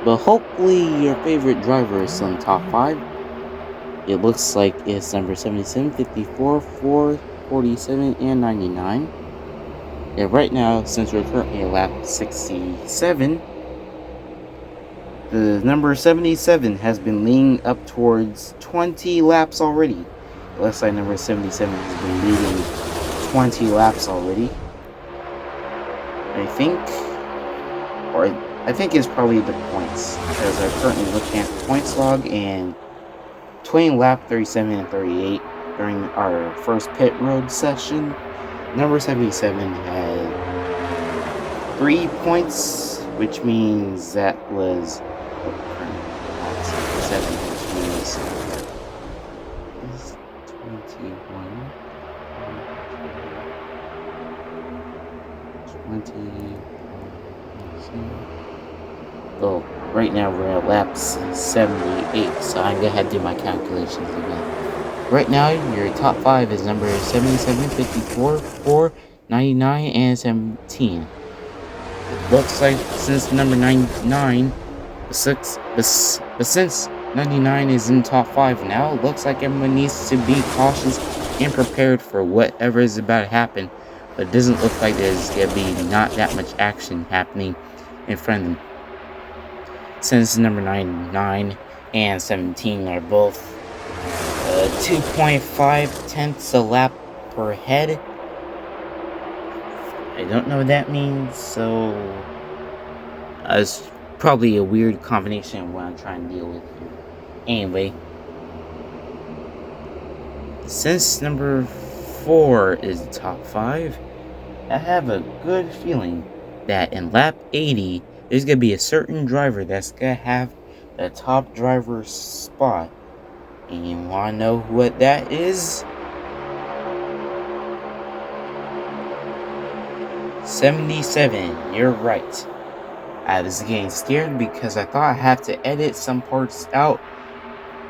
But hopefully your favorite driver is in top 5. It looks like it's number 77, 54, 4, 47, and 99. And right now, since we're currently at lap 67, the number 77 has been leading up towards 20 laps already. It looks like number 77 has been leading 20 laps already. I think it's probably the points, because I'm currently looking at the points log, and between lap 37 and 38 during our first pit road session, number 77 had 3 points, which means that was 7, which means 21, 20. Well, right now we're at laps 78, so I'm gonna have to do my calculations again. Right now, your top 5 is number 77, 54, 4, 99, and 17. It looks like since number 99, since 99 is in top 5 now, it looks like everyone needs to be cautious and prepared for whatever is about to happen. But it doesn't look like there's gonna be not that much action happening in front of them, since number 99 and 17 are both 2.5 tenths a lap per head. I don't know what that means, so it's probably a weird combination of what I'm trying to deal with. Anyway, since number 4 is the top 5, I have a good feeling that in lap 80, there's going to be a certain driver that's going to have the top driver spot. And you want to know what that is? 77, you're right. I was getting scared because I thought I had to edit some parts out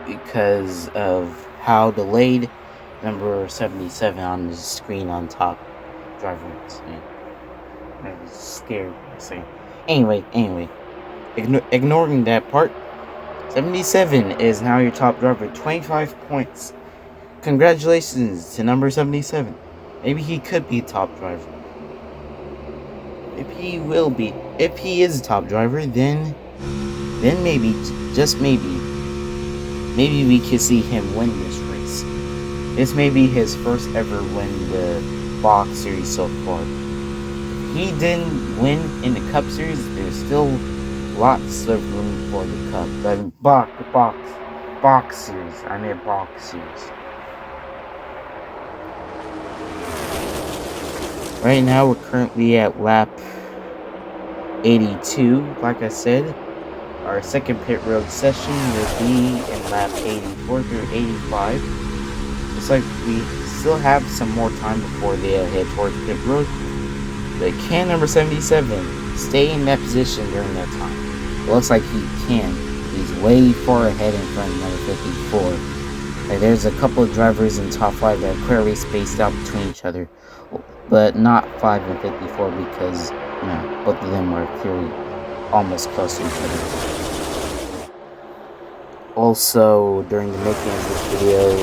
because of how delayed number 77 on the screen on top driver was. I was scared. Anyway, ignoring that part, 77 is now your top driver, 25 points. Congratulations to number 77. Maybe he could be a top driver. If he will be, if he is a top driver, then maybe, just maybe we could see him win this race. This may be his first ever win the box series so far. If he didn't win in the Cup series, there's still lots of room for the Cup. The box series. I mean box series. Right now, we're currently at lap 82. Like I said, our second pit road session will be in lap 84 through 85. Looks like we still have some more time before they head towards pit road. But can number 77 stay in that position during that time? It looks like he can. He's way far ahead in front of number 54. Like, there's a couple of drivers in top 5 that are clearly spaced out between each other, but not 5 and 54 because, both of them are clearly almost close to each other. Also, during the making of this video,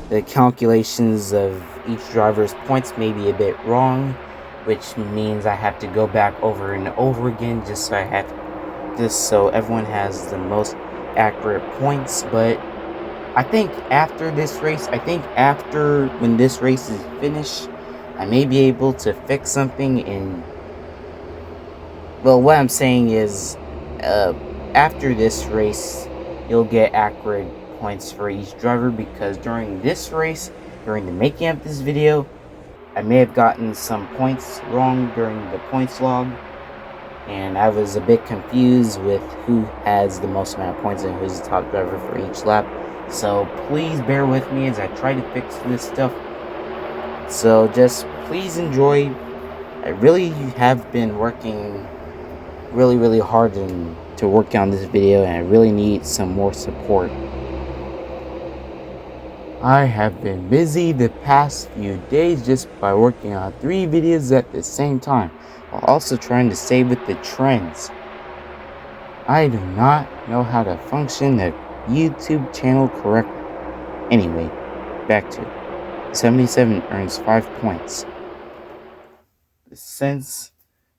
the calculations of each driver's points may be a bit wrong, which means I have to go back over and over again just so everyone has the most accurate points. But I think after this race, when this race is finished, I may be able to fix something what I'm saying is, after this race, you'll get accurate points for each driver, because during this race, during the making of this video, I may have gotten some points wrong during the points log, and I was a bit confused with who has the most amount of points and who's the top driver for each lap. So please bear with me as I try to fix this stuff. So just please enjoy. I really have been working really hard to to work on this video, and I really need some more support. I have been busy the past few days just by working on 3 videos at the same time, while also trying to stay with the trends. I do not know how to function the YouTube channel correctly. Anyway, back to it. 77 earns 5 points. Since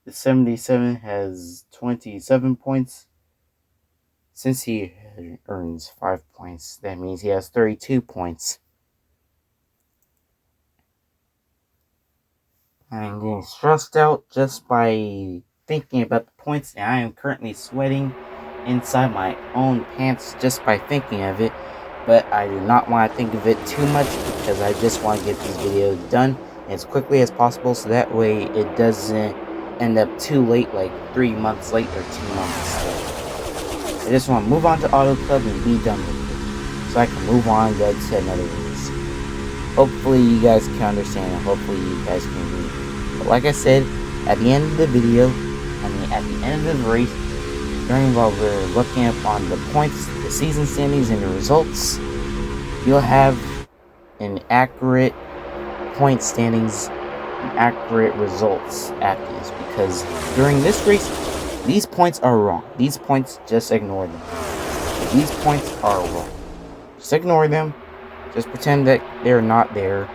the 77 has 27 points, since he earns 5 points, that means he has 32 points. I'm getting stressed out just by thinking about the points, and I am currently sweating inside my own pants just by thinking of it. But I do not want to think of it too much because I just want to get this video done as quickly as possible, so that way it doesn't end up too late, like 3 months late or 2 months late. I just want to move on to Auto Club and be done with it, so I can move on and go to another race. Hopefully you guys can understand, and hopefully you guys can read. But like I said, at the end of the video, at the end of the race, during while we're looking up on the points, the season standings, and the results, you'll have an accurate point standings and accurate results at these, because during this race, these points are wrong. These points, just ignore them. These points are wrong. Just ignore them. Just pretend that they're not there,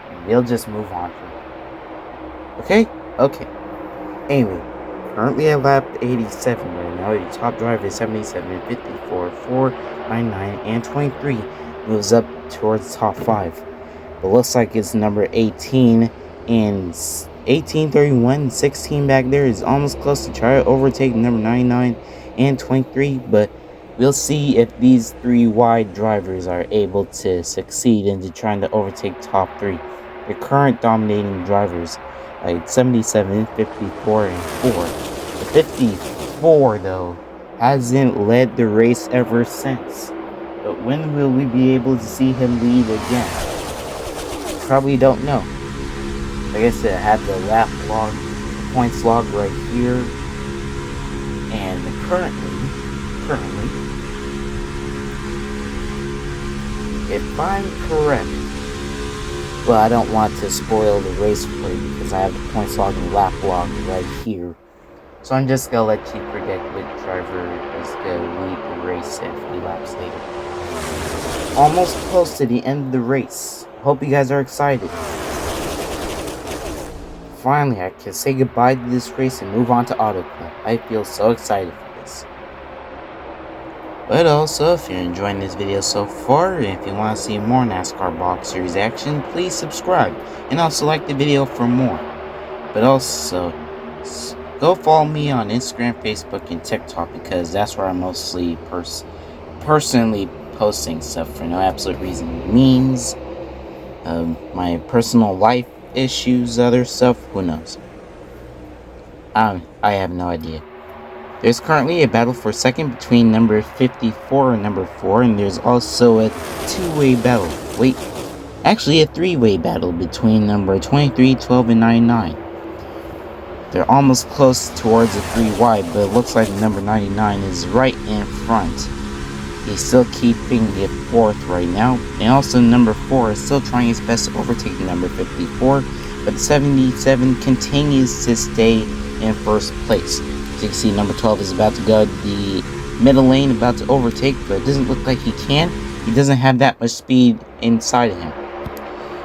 and we'll just move on from it. Okay? Okay. Anyway, currently at lap 87 right now. The top driver is 77, 54, 4, 99, and 23. Moves up towards top 5. But looks like it's number 18 and 18, 31, 16 back there is almost close to try to overtake number 99 and 23. But we'll see if these 3 wide drivers are able to succeed into trying to overtake top 3. The current dominating drivers, like 77, 54, and 4. The 54, though, hasn't led the race ever since. But when will we be able to see him lead again? Probably don't know. Like I said, I have the lap log, the points log right here. And currently, if I'm correct, well, I don't want to spoil the race for you because I have the points log and lap log right here. So I'm just gonna let you predict which driver is gonna lead the race a few laps later. Almost close to the end of the race. Hope you guys are excited. Finally, I can say goodbye to this race and move on to Auto Club. I feel so excited for this. But also, if you're enjoying this video so far, and if you want to see more NASCAR Box Series action, please subscribe, and also like the video for more. But also, go follow me on Instagram, Facebook, and TikTok, because that's where I'm mostly personally posting stuff for no absolute reason. Memes, my personal life issues, other stuff, who knows. I have no idea. There's currently a battle for second between number 54 and number 4, and there's also a 2-way battle. Wait, actually a 3-way battle between number 23, 12, and 99. They're almost close towards a 3 wide, but it looks like number 99 is right in front. He's still keeping it 4th right now, and also number 4 is still trying his best to overtake number 54, but the 77 continues to stay in first place. As you can see, number 12 is about to go the middle lane, about to overtake, but it doesn't look like he can. He doesn't have that much speed inside of him.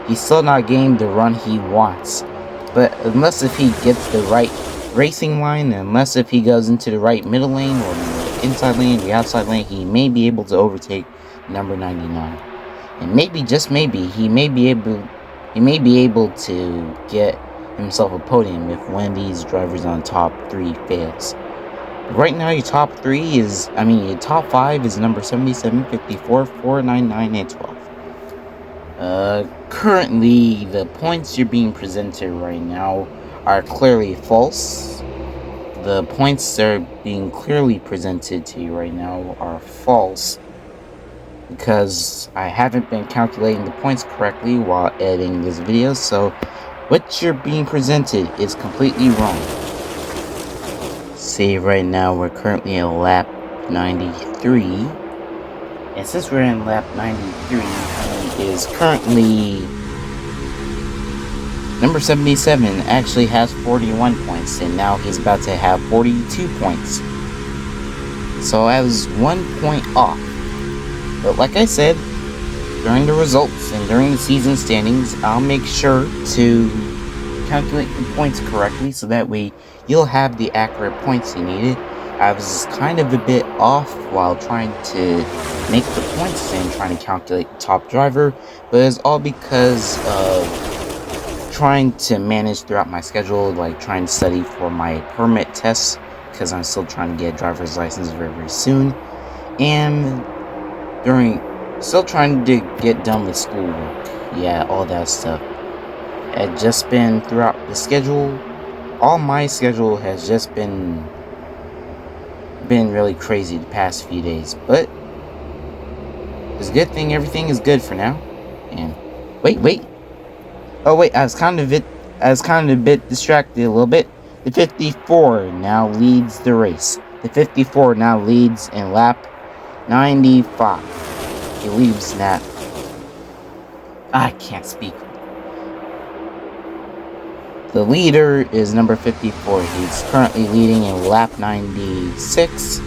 He's still not getting the run he wants, but unless if he gets the right racing line, and unless if he goes into the right middle lane or the inside lane, the outside lane, he may be able to overtake number 99. And maybe, just maybe, he may be able to get himself a podium if one of these drivers on top 3 fails. Right now, your top 5 is number 77, 54, 4, 99, and 12. Currently, the points you're being presented right now are clearly false. The points that are being clearly presented to you right now are false, because I haven't been calculating the points correctly while editing this video, so what you're being presented is completely wrong. see right now we're currently at lap 93. And since we're in lap 93, he is currently number 77 actually has 41 points, and now he's about to have 42 points. So I was 1 point off. But like I said, during the results and during the season standings, I'll make sure to calculate the points correctly so that way you'll have the accurate points you needed. I was kind of a bit off while trying to make the points and trying to calculate the top driver, but it's all because of trying to manage throughout my schedule, like trying to study for my permit tests, because I'm still trying to get a driver's license very, very soon, and still trying to get done with schoolwork. Yeah, all that stuff. Had just been throughout the schedule. All my schedule has just been really crazy the past few days, but it's a good thing everything is good for now. And wait. Oh wait, I was kind of a bit distracted a little bit. The 54 now leads the race. The 54 now leads in lap 95. He leaves that. I can't speak. The leader is number 54. He's currently leading in lap 96.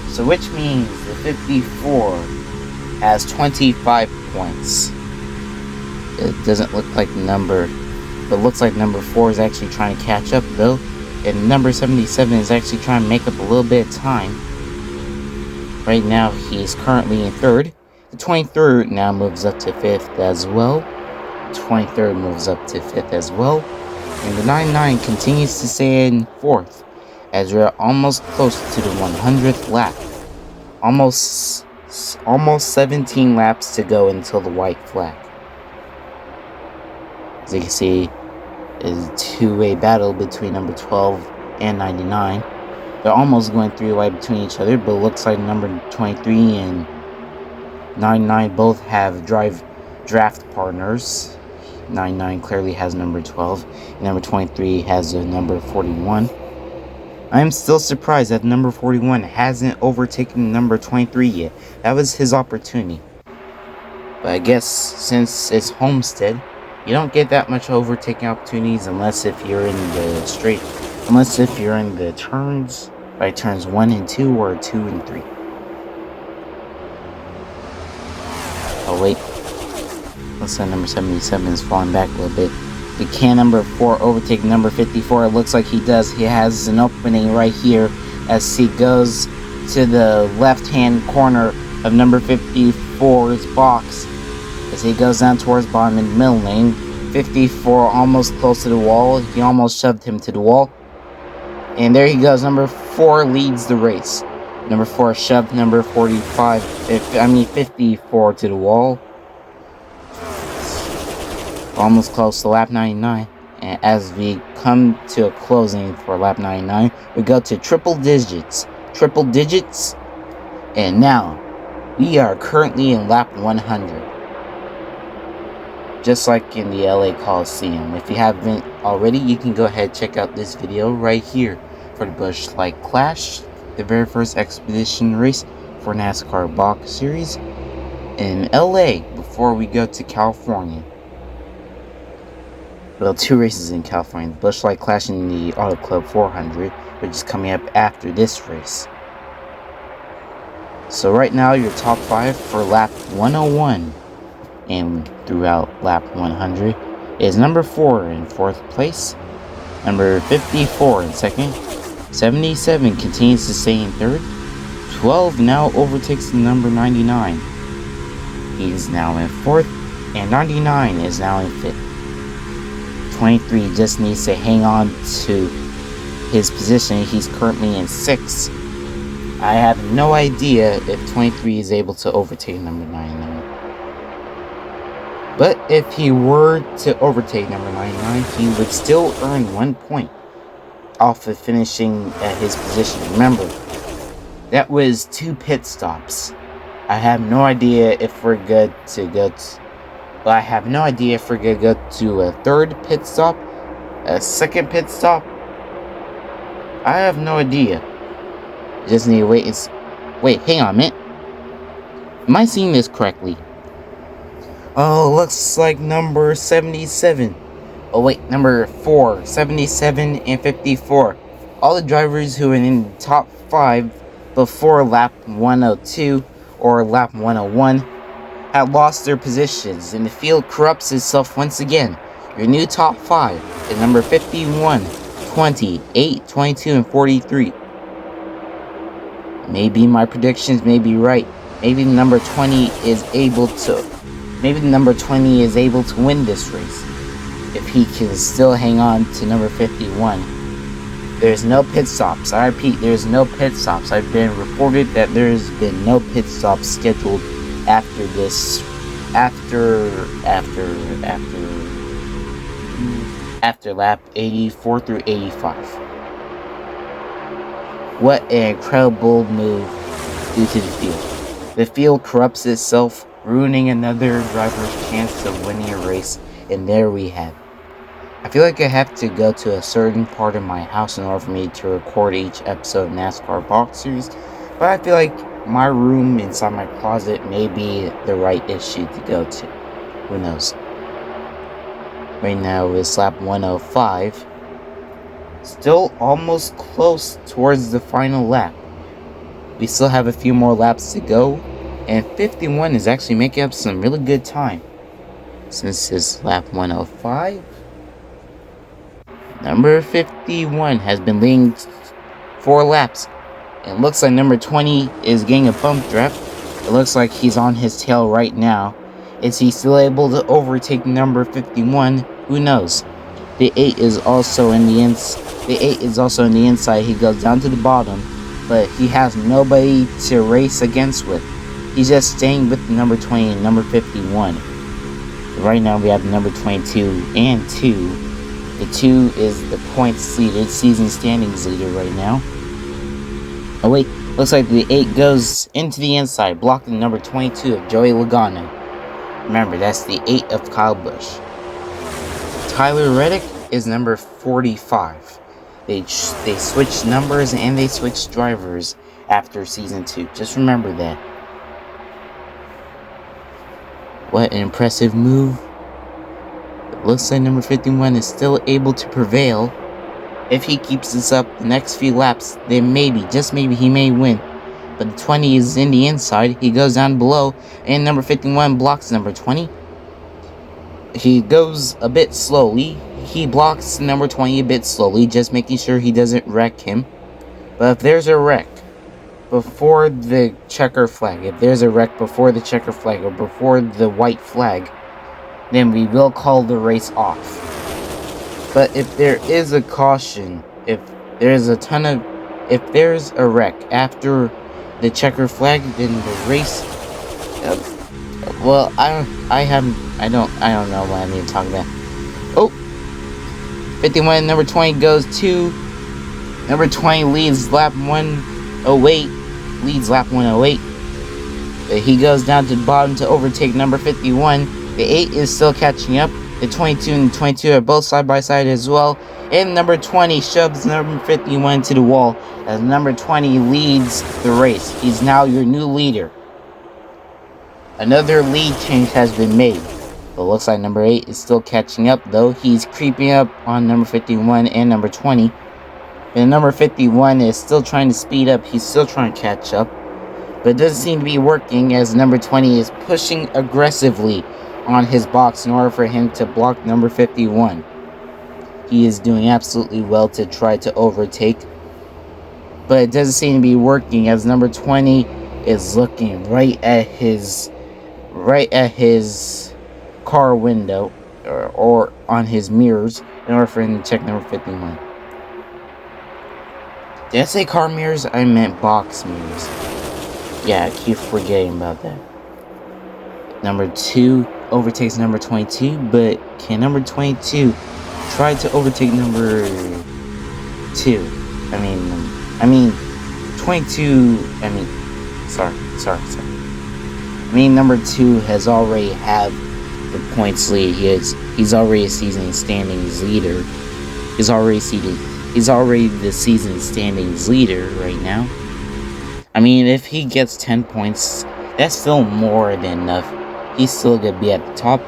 So which means the 54 has 25 points. It doesn't look like but looks like number 4 is actually trying to catch up though. And number 77 is actually trying to make up a little bit of time. Right now he's currently in 3rd. The 23rd now moves up to 5th as well. The 23rd moves up to 5th as well. And the 99 continues to stay in 4th, as we're almost close to the 100th lap. Almost 17 laps to go until the white flag. As you can see, is a two-way battle between number 12 and 99. They're almost going 3-way between each other, but it looks like number 23 and 99 both have draft partners. 99 clearly has number 12, and number 23 has a number 41. I'm still surprised that number 41 hasn't overtaken number 23 yet. That was his opportunity. But I guess since it's Homestead, you don't get that much overtaking opportunities unless if you're in the turns, like turns 1 and 2 or 2 and 3. Oh wait. Looks like number 77 is falling back a little bit. Can number 4 overtake number 54? It looks like he does. He has an opening right here as he goes to the left-hand corner of number 54's box. As he goes down towards bottom in the middle lane. 54 almost close to the wall. He almost shoved him to the wall. And there he goes. Number 4 leads the race. Number 4 shoved number 54 to the wall. Almost close to lap 99. And as we come to a closing for lap 99, we go to triple digits. And now, we are currently in lap 100. Just like in the LA Coliseum. If you haven't already, you can go ahead and check out this video right here for the Busch Light Clash, the very first expedition race for NASCAR Box Series in LA before we go to California. Well, 2 races in California, the Busch Light Clash and the Auto Club 400, which is coming up after this race. So right now, your top 5 for lap 101 and throughout lap 100 is number 4 in 4th place, number 54 in 2nd, 77 continues to stay in 3rd, 12 now overtakes the number 99. He is now in 4th, and 99 is now in 5th. 23 just needs to hang on to his position. He's currently in 6th. I have no idea if 23 is able to overtake number 99. But if he were to overtake number 99, he would still earn 1 point off of finishing at his position. Remember, that was 2 pit stops. I have no idea if we're good to go to... Well, I have no idea if we're going to go to a 3rd pit stop, a 2nd pit stop. I have no idea. You just need to wait. Wait, hang on a minute. Am I seeing this correctly? Oh, looks like number 77. Oh wait, number 4, 77 and 54. All the drivers who were in the top 5 before lap 102 or lap 101 had lost their positions, and the field corrupts itself once again. Your new top 5 is number 51, 20, 8, 22, and 43. Maybe my predictions may be right. Maybe number 20 is able to. Maybe number 20 is able to win this race if he can still hang on to number 51. There's no pit stops. I repeat, there's no pit stops. I've been reported that there's been no pit stops scheduled after this. After lap 84 through 85. What an incredible move due to the field. The field corrupts itself, ruining another driver's chance of winning a race, and there we have it. I feel like I have to go to a certain part of my house in order for me to record each episode of NASCAR Box Series, but I feel like my room inside my closet may be the right issue to go to. Who knows? Right now is lap 105. Still almost close towards the final lap. We still have a few more laps to go, and 51 is actually making up some really good time. Since it's lap 105, number 51 has been leading 4 laps. It looks like number 20 is getting a bump draft. It looks like he's on his tail right now. Is he still able to overtake number 51? Who knows? The 8 is also in the inside. He goes down to the bottom, but he has nobody to race against with. He's just staying with the number 20 and number 51. Right now we have the number 22 and 2. The 2 is the points leader, season standings leader right now. Oh wait, looks like the 8 goes into the inside, blocking the number 22 of Joey Logano. Remember, that's the 8 of Kyle Busch. Tyler Reddick is number 45. They switched numbers and they switched drivers after season 2. Just remember that. What an impressive move. It looks like number 51 is still able to prevail. If he keeps this up the next few laps, then maybe, just maybe, he may win. But the 20 is in the inside. He goes down below, and number 51 blocks number 20. He goes a bit slowly. He blocks number 20 a bit slowly, just making sure he doesn't wreck him. But if there's a wreck before the checker flag, or before the white flag, then we will call the race off. But if there is a caution, if there's a wreck after the checker flag, then the race, well, I don't know what I need to talk about. Oh, 51, number 20 goes to, number 20 leads lap 108, he goes down to the bottom to overtake number 51. The 8 is still catching up. The 22 and the 22 are both side by side as well. And number 20 shoves number 51 to the wall as number 20 leads the race. He's now your new leader. Another lead change has been made. But it looks like number 8 is still catching up, though. He's creeping up on number 51 and number 20. And number 51 is still trying to speed up. He's still trying to catch up. But it doesn't seem to be working, as number 20 is pushing aggressively on his box in order for him to block number 51. He is doing absolutely well to try to overtake, but it doesn't seem to be working, as number 20 is looking right at his car window or on his mirrors in order for him to check number 51. Did I say car mirrors? I meant box mirrors. Yeah, I keep forgetting about that. Number 2 overtakes number 22, but can number 22 try to overtake number 2? Number 2 has already have the points lead. He's already a season standings leader. He's already the season standings leader right now. I mean, if he gets 10 points, that's still more than enough. He's still gonna be at the top.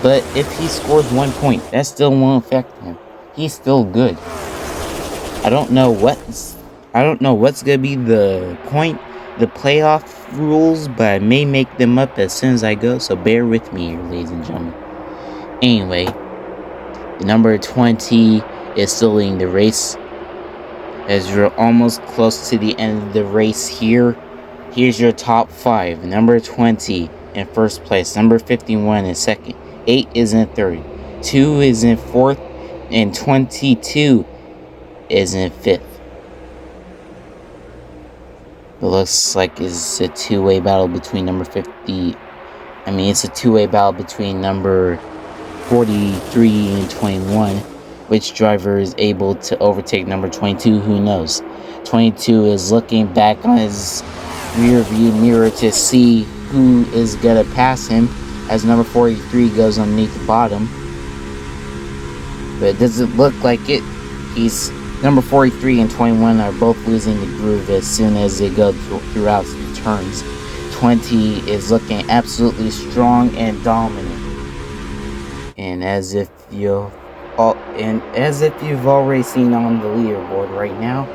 But if he scores 1 point, that still won't affect him. He's still good. I don't know what's gonna be the playoff rules, but I may make them up as soon as I go. So bear with me here, ladies and gentlemen. Anyway, the number 20 is still leading the race. As you're almost close to the end of the race here, here's your top 5. Number 20 in first place, number 51 in second, 8 is in third, 2 is in fourth, and 22 is in fifth. It looks like it's a two-way battle between number 50. I mean, it's a two-way battle between number 43 and 21. Which driver is able to overtake number 22? Who knows? 22 is looking back on his rear view mirror to see who is gonna pass him as number 43 goes underneath the bottom. But it doesn't look like it. He's number 43 and 21 are both losing the groove as soon as they go throughout the turns. 20 is looking absolutely strong and dominant. And as if you've already seen on the leaderboard right now,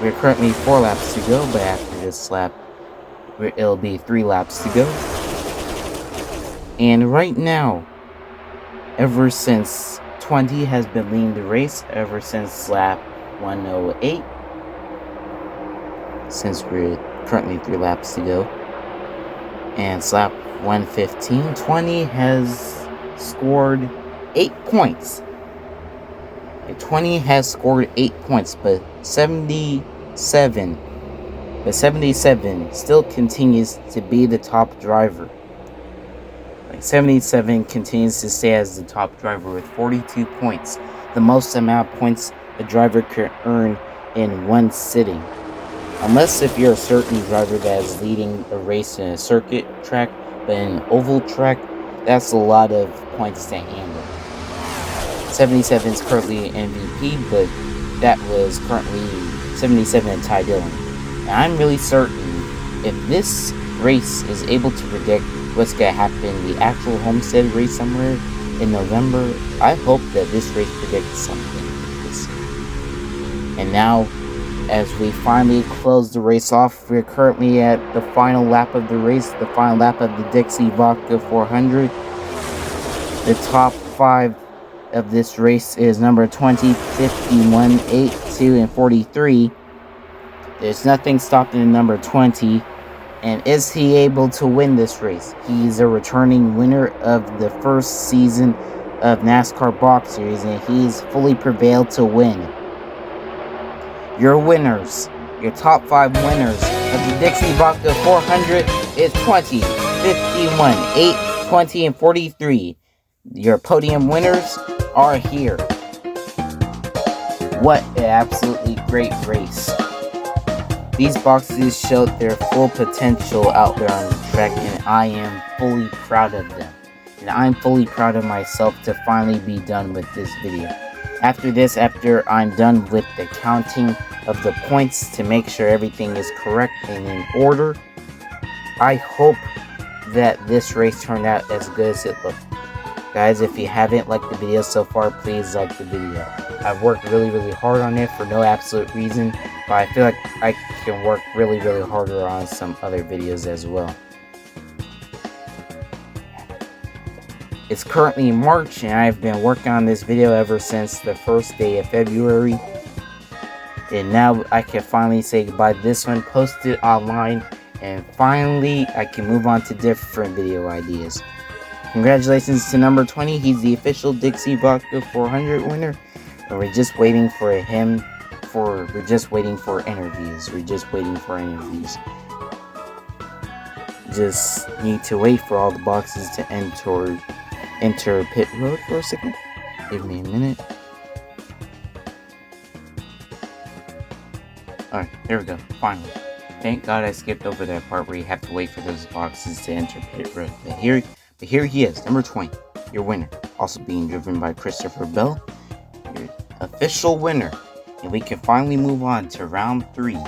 we're currently 4 laps to go, but after this lap, it'll be 3 laps to go. And right now, ever since 20 has been leading the race, ever since lap 108, since we're currently 3 laps to go, and lap 115, 20 has scored 8 points. 20 has scored 8 points, but 77 still continues to be the top driver. 77 continues to stay as the top driver with 42 points, the most amount of points a driver could earn in one sitting. Unless if you're a certain driver that is leading a race in a circuit track, but in an oval track, that's a lot of points to handle. 77 is currently MVP, but that was currently 77 and Ty Dillon. And I'm really certain if this race is able to predict what's going to happen in the actual Homestead race somewhere in November, I hope that this race predicts something like this. And now, as we finally close the race off, we're currently at the final lap of the race, the final lap of the DIXIE VODKA 400. The top 5 of this race is number 20, 51, 8, 2, and 43. There's nothing stopping number 20. And is he able to win this race? He's a returning winner of the first season of NASCAR Box Series, and he's fully prevailed to win. Your winners, your top 5 winners of the DIXIE VODKA 400 is 20, 51, 8, 20, and 43. Your podium winners are here. What an absolutely great race. These boxes showed their full potential out there on the track, and I am fully proud of them. And I'm fully proud of myself to finally be done with this video. After I'm done with the counting of the points to make sure everything is correct and in order, I hope that this race turned out as good as it looked. Guys, if you haven't liked the video so far, please like the video. I've worked really hard on it for no absolute reason, but I feel like I can work really harder on some other videos as well. It's currently March, and I've been working on this video ever since the first day of February. And now I can finally say goodbye to this one, post it online, and finally I can move on to different video ideas. Congratulations to number 20. He's the official DIXIE VODKA 400 winner. And we're just waiting for interviews. We're just waiting for interviews. Just need to wait for all the boxes to enter pit road for a second. Give me a minute. Alright, there we go. Finally. Thank God I skipped over that part where you have to wait for those boxes to enter pit road. But here he is, number 20, your winner. Also being driven by Christopher Bell, your official winner. And we can finally move on to round 3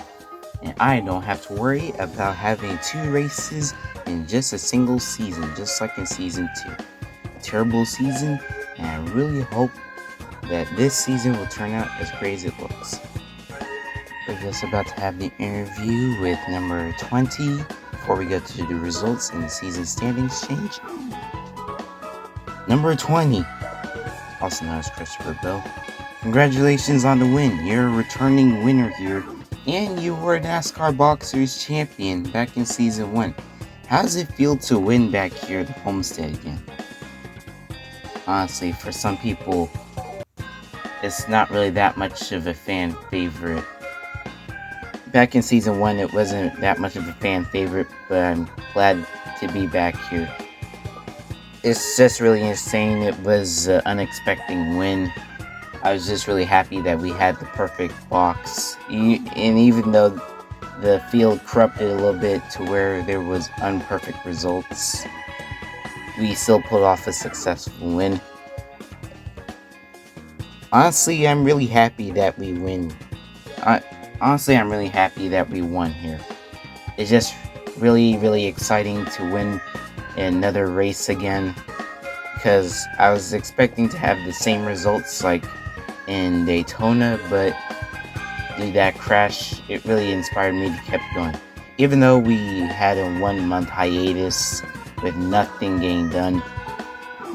and I don't have to worry about having 2 races in just a single season, just like in season 2. A terrible season, and I really hope that this season will turn out as great as it looks. We're just about to have the interview with number 20 before we go to the results and the season standings change. Number 20, also known as Christopher Bell. Congratulations on the win. You're a returning winner here, and you were a NASCAR Boxers champion back in season 1. How does it feel to win back here at the Homestead again? Honestly, for some people, it's not really that much of a fan favorite. Back in season 1, it wasn't that much of a fan favorite, but I'm glad to be back here. It's just really insane. It was an unexpected win. I was just really happy that we had the perfect box. And even though the field corrupted a little bit to where there was imperfect results, we still pulled off a successful win. Honestly, I'm really happy that we win. I'm really happy that we won here. It's just really, really exciting to win another race again, because I was expecting to have the same results like in Daytona, but due to that crash, it really inspired me to keep going. Even though we had a 1-month hiatus with nothing getting done,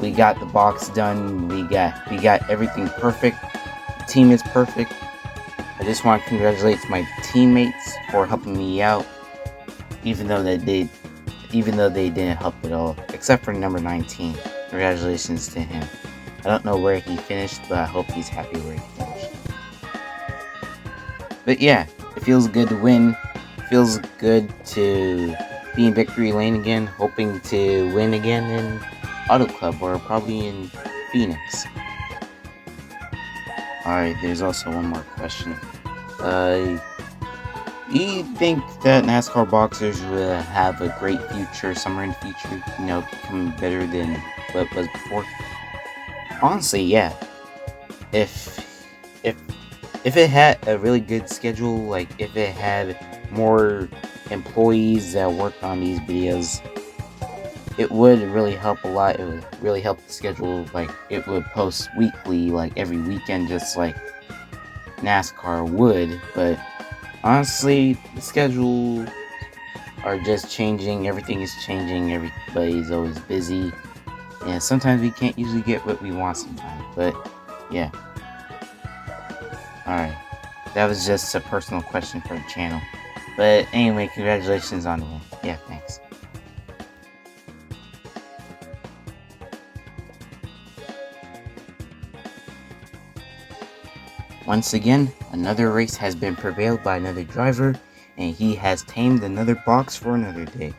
we got the box done. We got everything perfect. The team is perfect. I just want to congratulate my teammates for helping me out, even though they didn't help at all, except for number 19. Congratulations to him. I don't know where he finished, but I hope he's happy where he finished. But yeah, it feels good to win. It feels good to be in victory lane again, hoping to win again in Auto Club or probably in Phoenix. Alright, there's also one more question. Do you think that NASCAR Boxers will have a great future, somewhere in the future, become better than what it was before? Honestly, yeah. If it had a really good schedule, like if it had more employees that worked on these videos, it would really help a lot. It would really help the schedule. Like, it would post weekly, like every weekend, just like NASCAR would. But honestly, the schedule are just changing. Everything is changing. Everybody's always busy. And sometimes we can't usually get what we want sometimes. But, yeah. Alright. That was just a personal question for the channel. But anyway, congratulations on the win. Yeah, thanks. Once again, another race has been prevailed by another driver, and he has tamed another box for another day.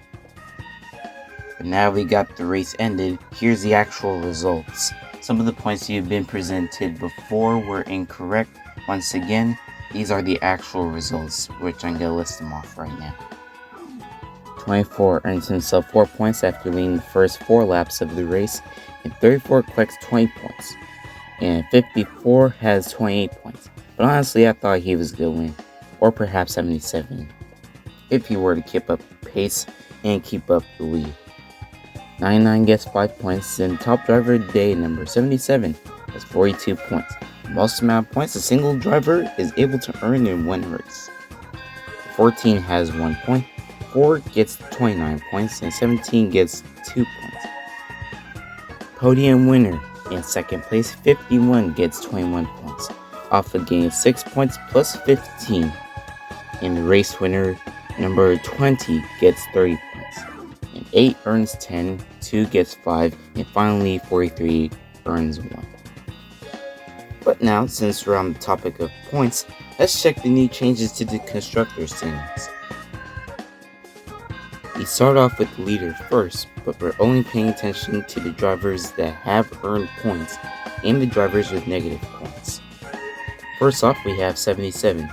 But now we got the race ended, here's the actual results. Some of the points you've been presented before were incorrect. Once again, these are the actual results, which I'm going to list them off right now. 24 earns himself 4 points after winning the first 4 laps of the race, and 34 collects 20 points. And 54 has 28 points. But honestly, I thought he was going to win, or perhaps 77, if he were to keep up pace and keep up the lead. 99 gets 5 points, and top driver of the day, number 77, has 42 points. The most amount of points a single driver is able to earn in one race. 14 has 1 point, 4 gets 29 points, and 17 gets 2 points. Podium winner in second place, 51 gets 21 points, off a gain of 6 points plus 15. And the race winner, number 20, gets 30 points. And 8 earns 10, 2 gets 5, and finally 43 earns 1. But now, since we're on the topic of points, let's check the new changes to the constructors' standings. We start off with the leader first, but we're only paying attention to the drivers that have earned points and the drivers with negative points. First off, we have 77,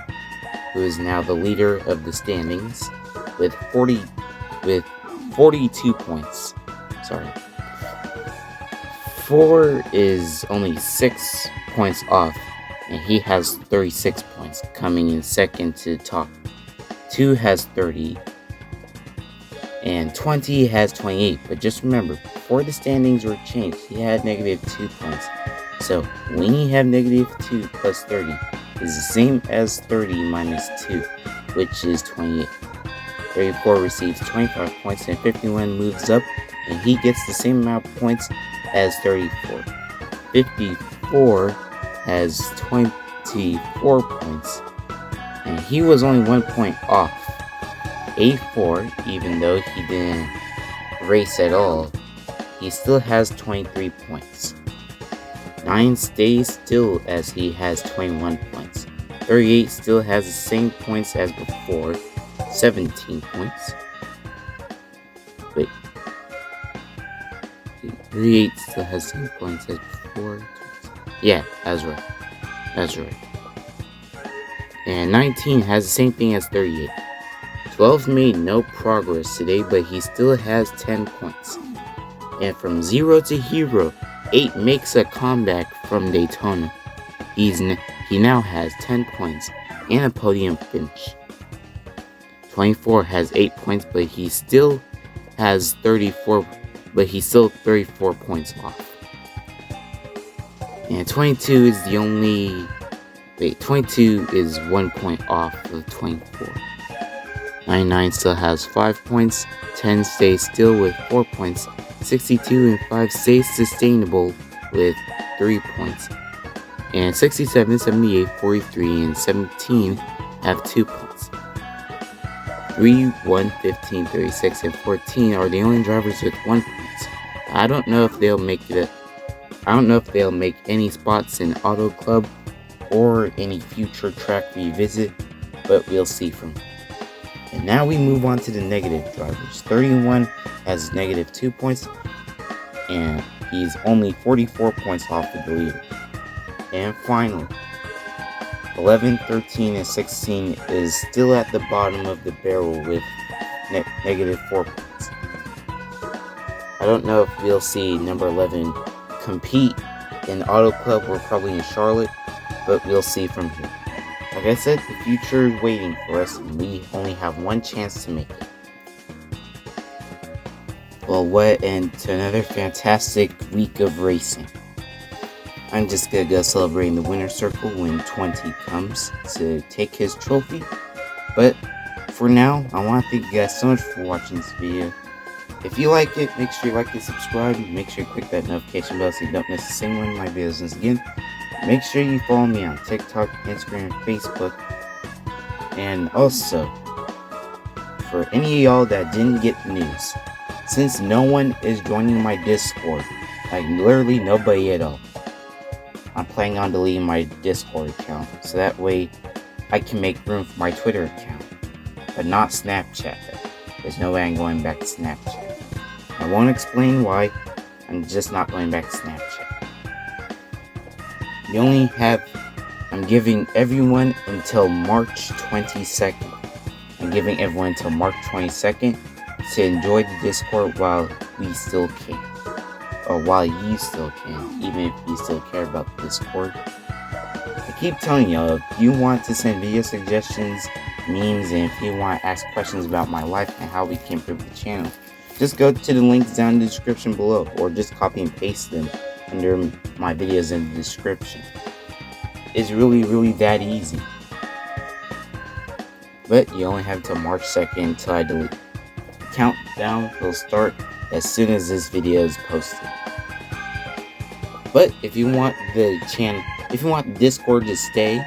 who is now the leader of the standings with 42 points. 4 is only 6 points off, and he has 36 points, coming in second to the top. 2 has 30, and 20 has 28. But just remember, before the standings were changed, he had negative 2 points. So when you have negative 2 plus 30 is the same as 30 minus 2, which is 28. 34 receives 25 points and 51 moves up, and he gets the same amount of points as 34. 54 has 24 points, and he was only 1 point off. 84, even though he didn't race at all, he still has 23 points. 9 stays still as he has 21 points. 38 still has the same points as before, 17 points. Wait. 38 still has the same points as before. Yeah, that's right. That's right. And 19 has the same thing as 38. 12 made no progress today, but he still has 10 points. And from 0 to hero, 8 makes a comeback from Daytona. He now has 10 points and a podium finish. 24 has 8 points, but he still has 34. But he's still 34 points off. And 22 is the only. Wait, 22 is 1 point off of 24. 99 still has 5 points. 10 stays still with 4 points. 62 and 5 stays sustainable with 3 points. And 67, 78, 43, and 17 have 2 points. 3, 1, 15, 36, and 14 are the only drivers with 1 point. I don't know if they'll make it. I don't know if they'll make any spots in Auto Club or any future track revisit, but we'll see from here. And now we move on to the negative drivers. 31 has negative 2 points, and he's only 44 points off of the leader. And finally, 11, 13, and 16 is still at the bottom of the barrel with negative 4 points. I don't know if we'll see number 11 compete in Auto Club or probably in Charlotte, but we'll see from here. Like I said, the future is waiting for us, and we only have one chance to make it. Well, what and to another fantastic week of racing. I'm just gonna go celebrating the winner's circle when 20 comes to take his trophy. But for now, I want to thank you guys so much for watching this video. If you like it, make sure you like and subscribe. Make sure you click that notification bell so you don't miss a single one of my videos. Once again, make sure you follow me on TikTok, Instagram, Facebook. And also, for any of y'all that didn't get the news, since no one is joining my Discord, like literally nobody at all, I'm planning on deleting my Discord account, so that way I can make room for my Twitter account, but not Snapchat. There's no way I'm going back to Snapchat. I won't explain why, I'm just not going back to Snapchat. I'm giving everyone until March 22nd. I'm giving everyone until March 22nd to enjoy the Discord while we still can. Or while you still can, even if you still care about the Discord. I keep telling y'all, if you want to send video suggestions, memes, and if you want to ask questions about my life and how we can improve the channel, just go to the links down in the description below, or just copy and paste them under my videos in the description. It's really that easy. But you only have until March 2nd until I delete. The countdown will start as soon as this video is posted. But if you want the Discord to stay,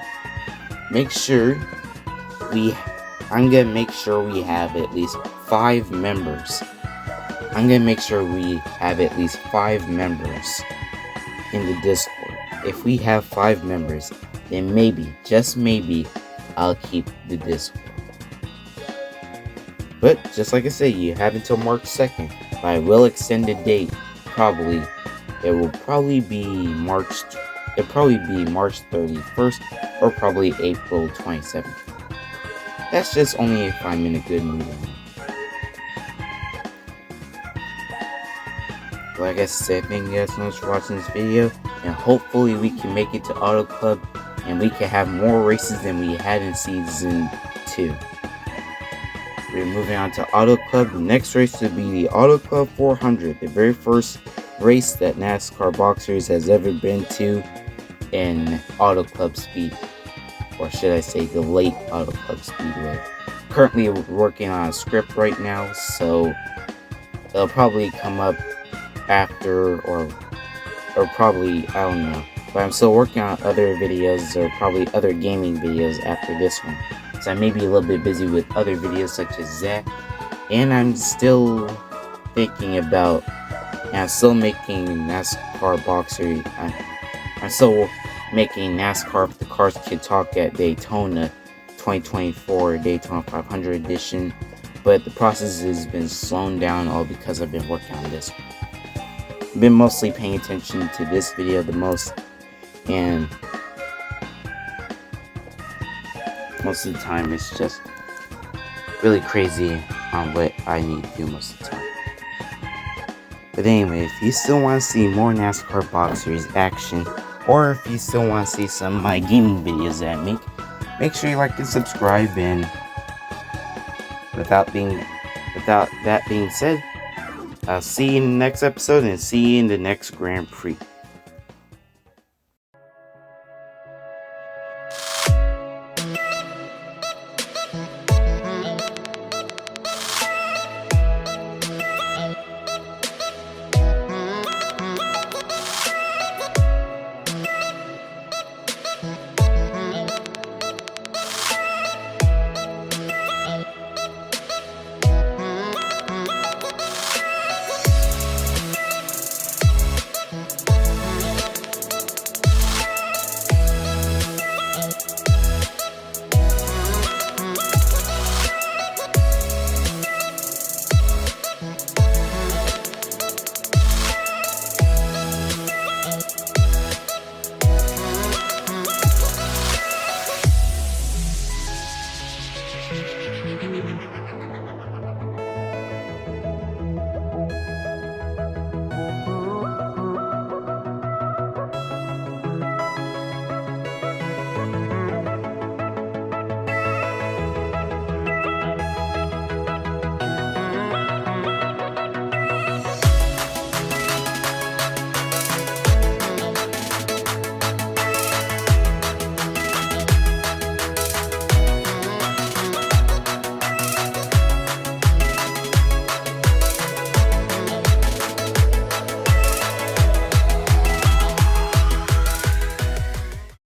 I'm gonna make sure we have at least 5 members. I'm gonna make sure we have at least 5 members in the Discord. If we have 5 members, then maybe, just maybe, I'll keep the Discord. But just like I said, you have until March 2nd. But I will extend the date. It will probably be March 31st or probably April 27th. That's just only if I'm in a good mood. Like I said, thank you guys so much for watching this video, and hopefully we can make it to Auto Club and we can have more races than we had in season 2. We're moving on to Auto Club. The next race will be the Auto Club 400, the very first race that NASCAR Boxers has ever been to in Auto Club Speed, or should I say the late Auto Club Speedway. Currently working on a script right now, so it'll probably come up after or probably, I don't know. But I'm still working on other videos, or probably other gaming videos after this one. So I may be a little bit busy with other videos such as that. And I'm still thinking about, and I'm still making NASCAR Boxer. I'm still making NASCAR If the Cars Could Talk at Daytona 2024 Daytona 500 edition. But the process has been slowed down all because I've been working on this one. I've been mostly paying attention to this video the most, and most of the time it's just really crazy on what I need to do most of the time. But anyway, if you still want to see more NASCAR Boxers action, or if you still want to see some of my gaming videos that I make sure you like and subscribe. And without that being said, I'll see you in the next episode and see you in the next Grand Prix.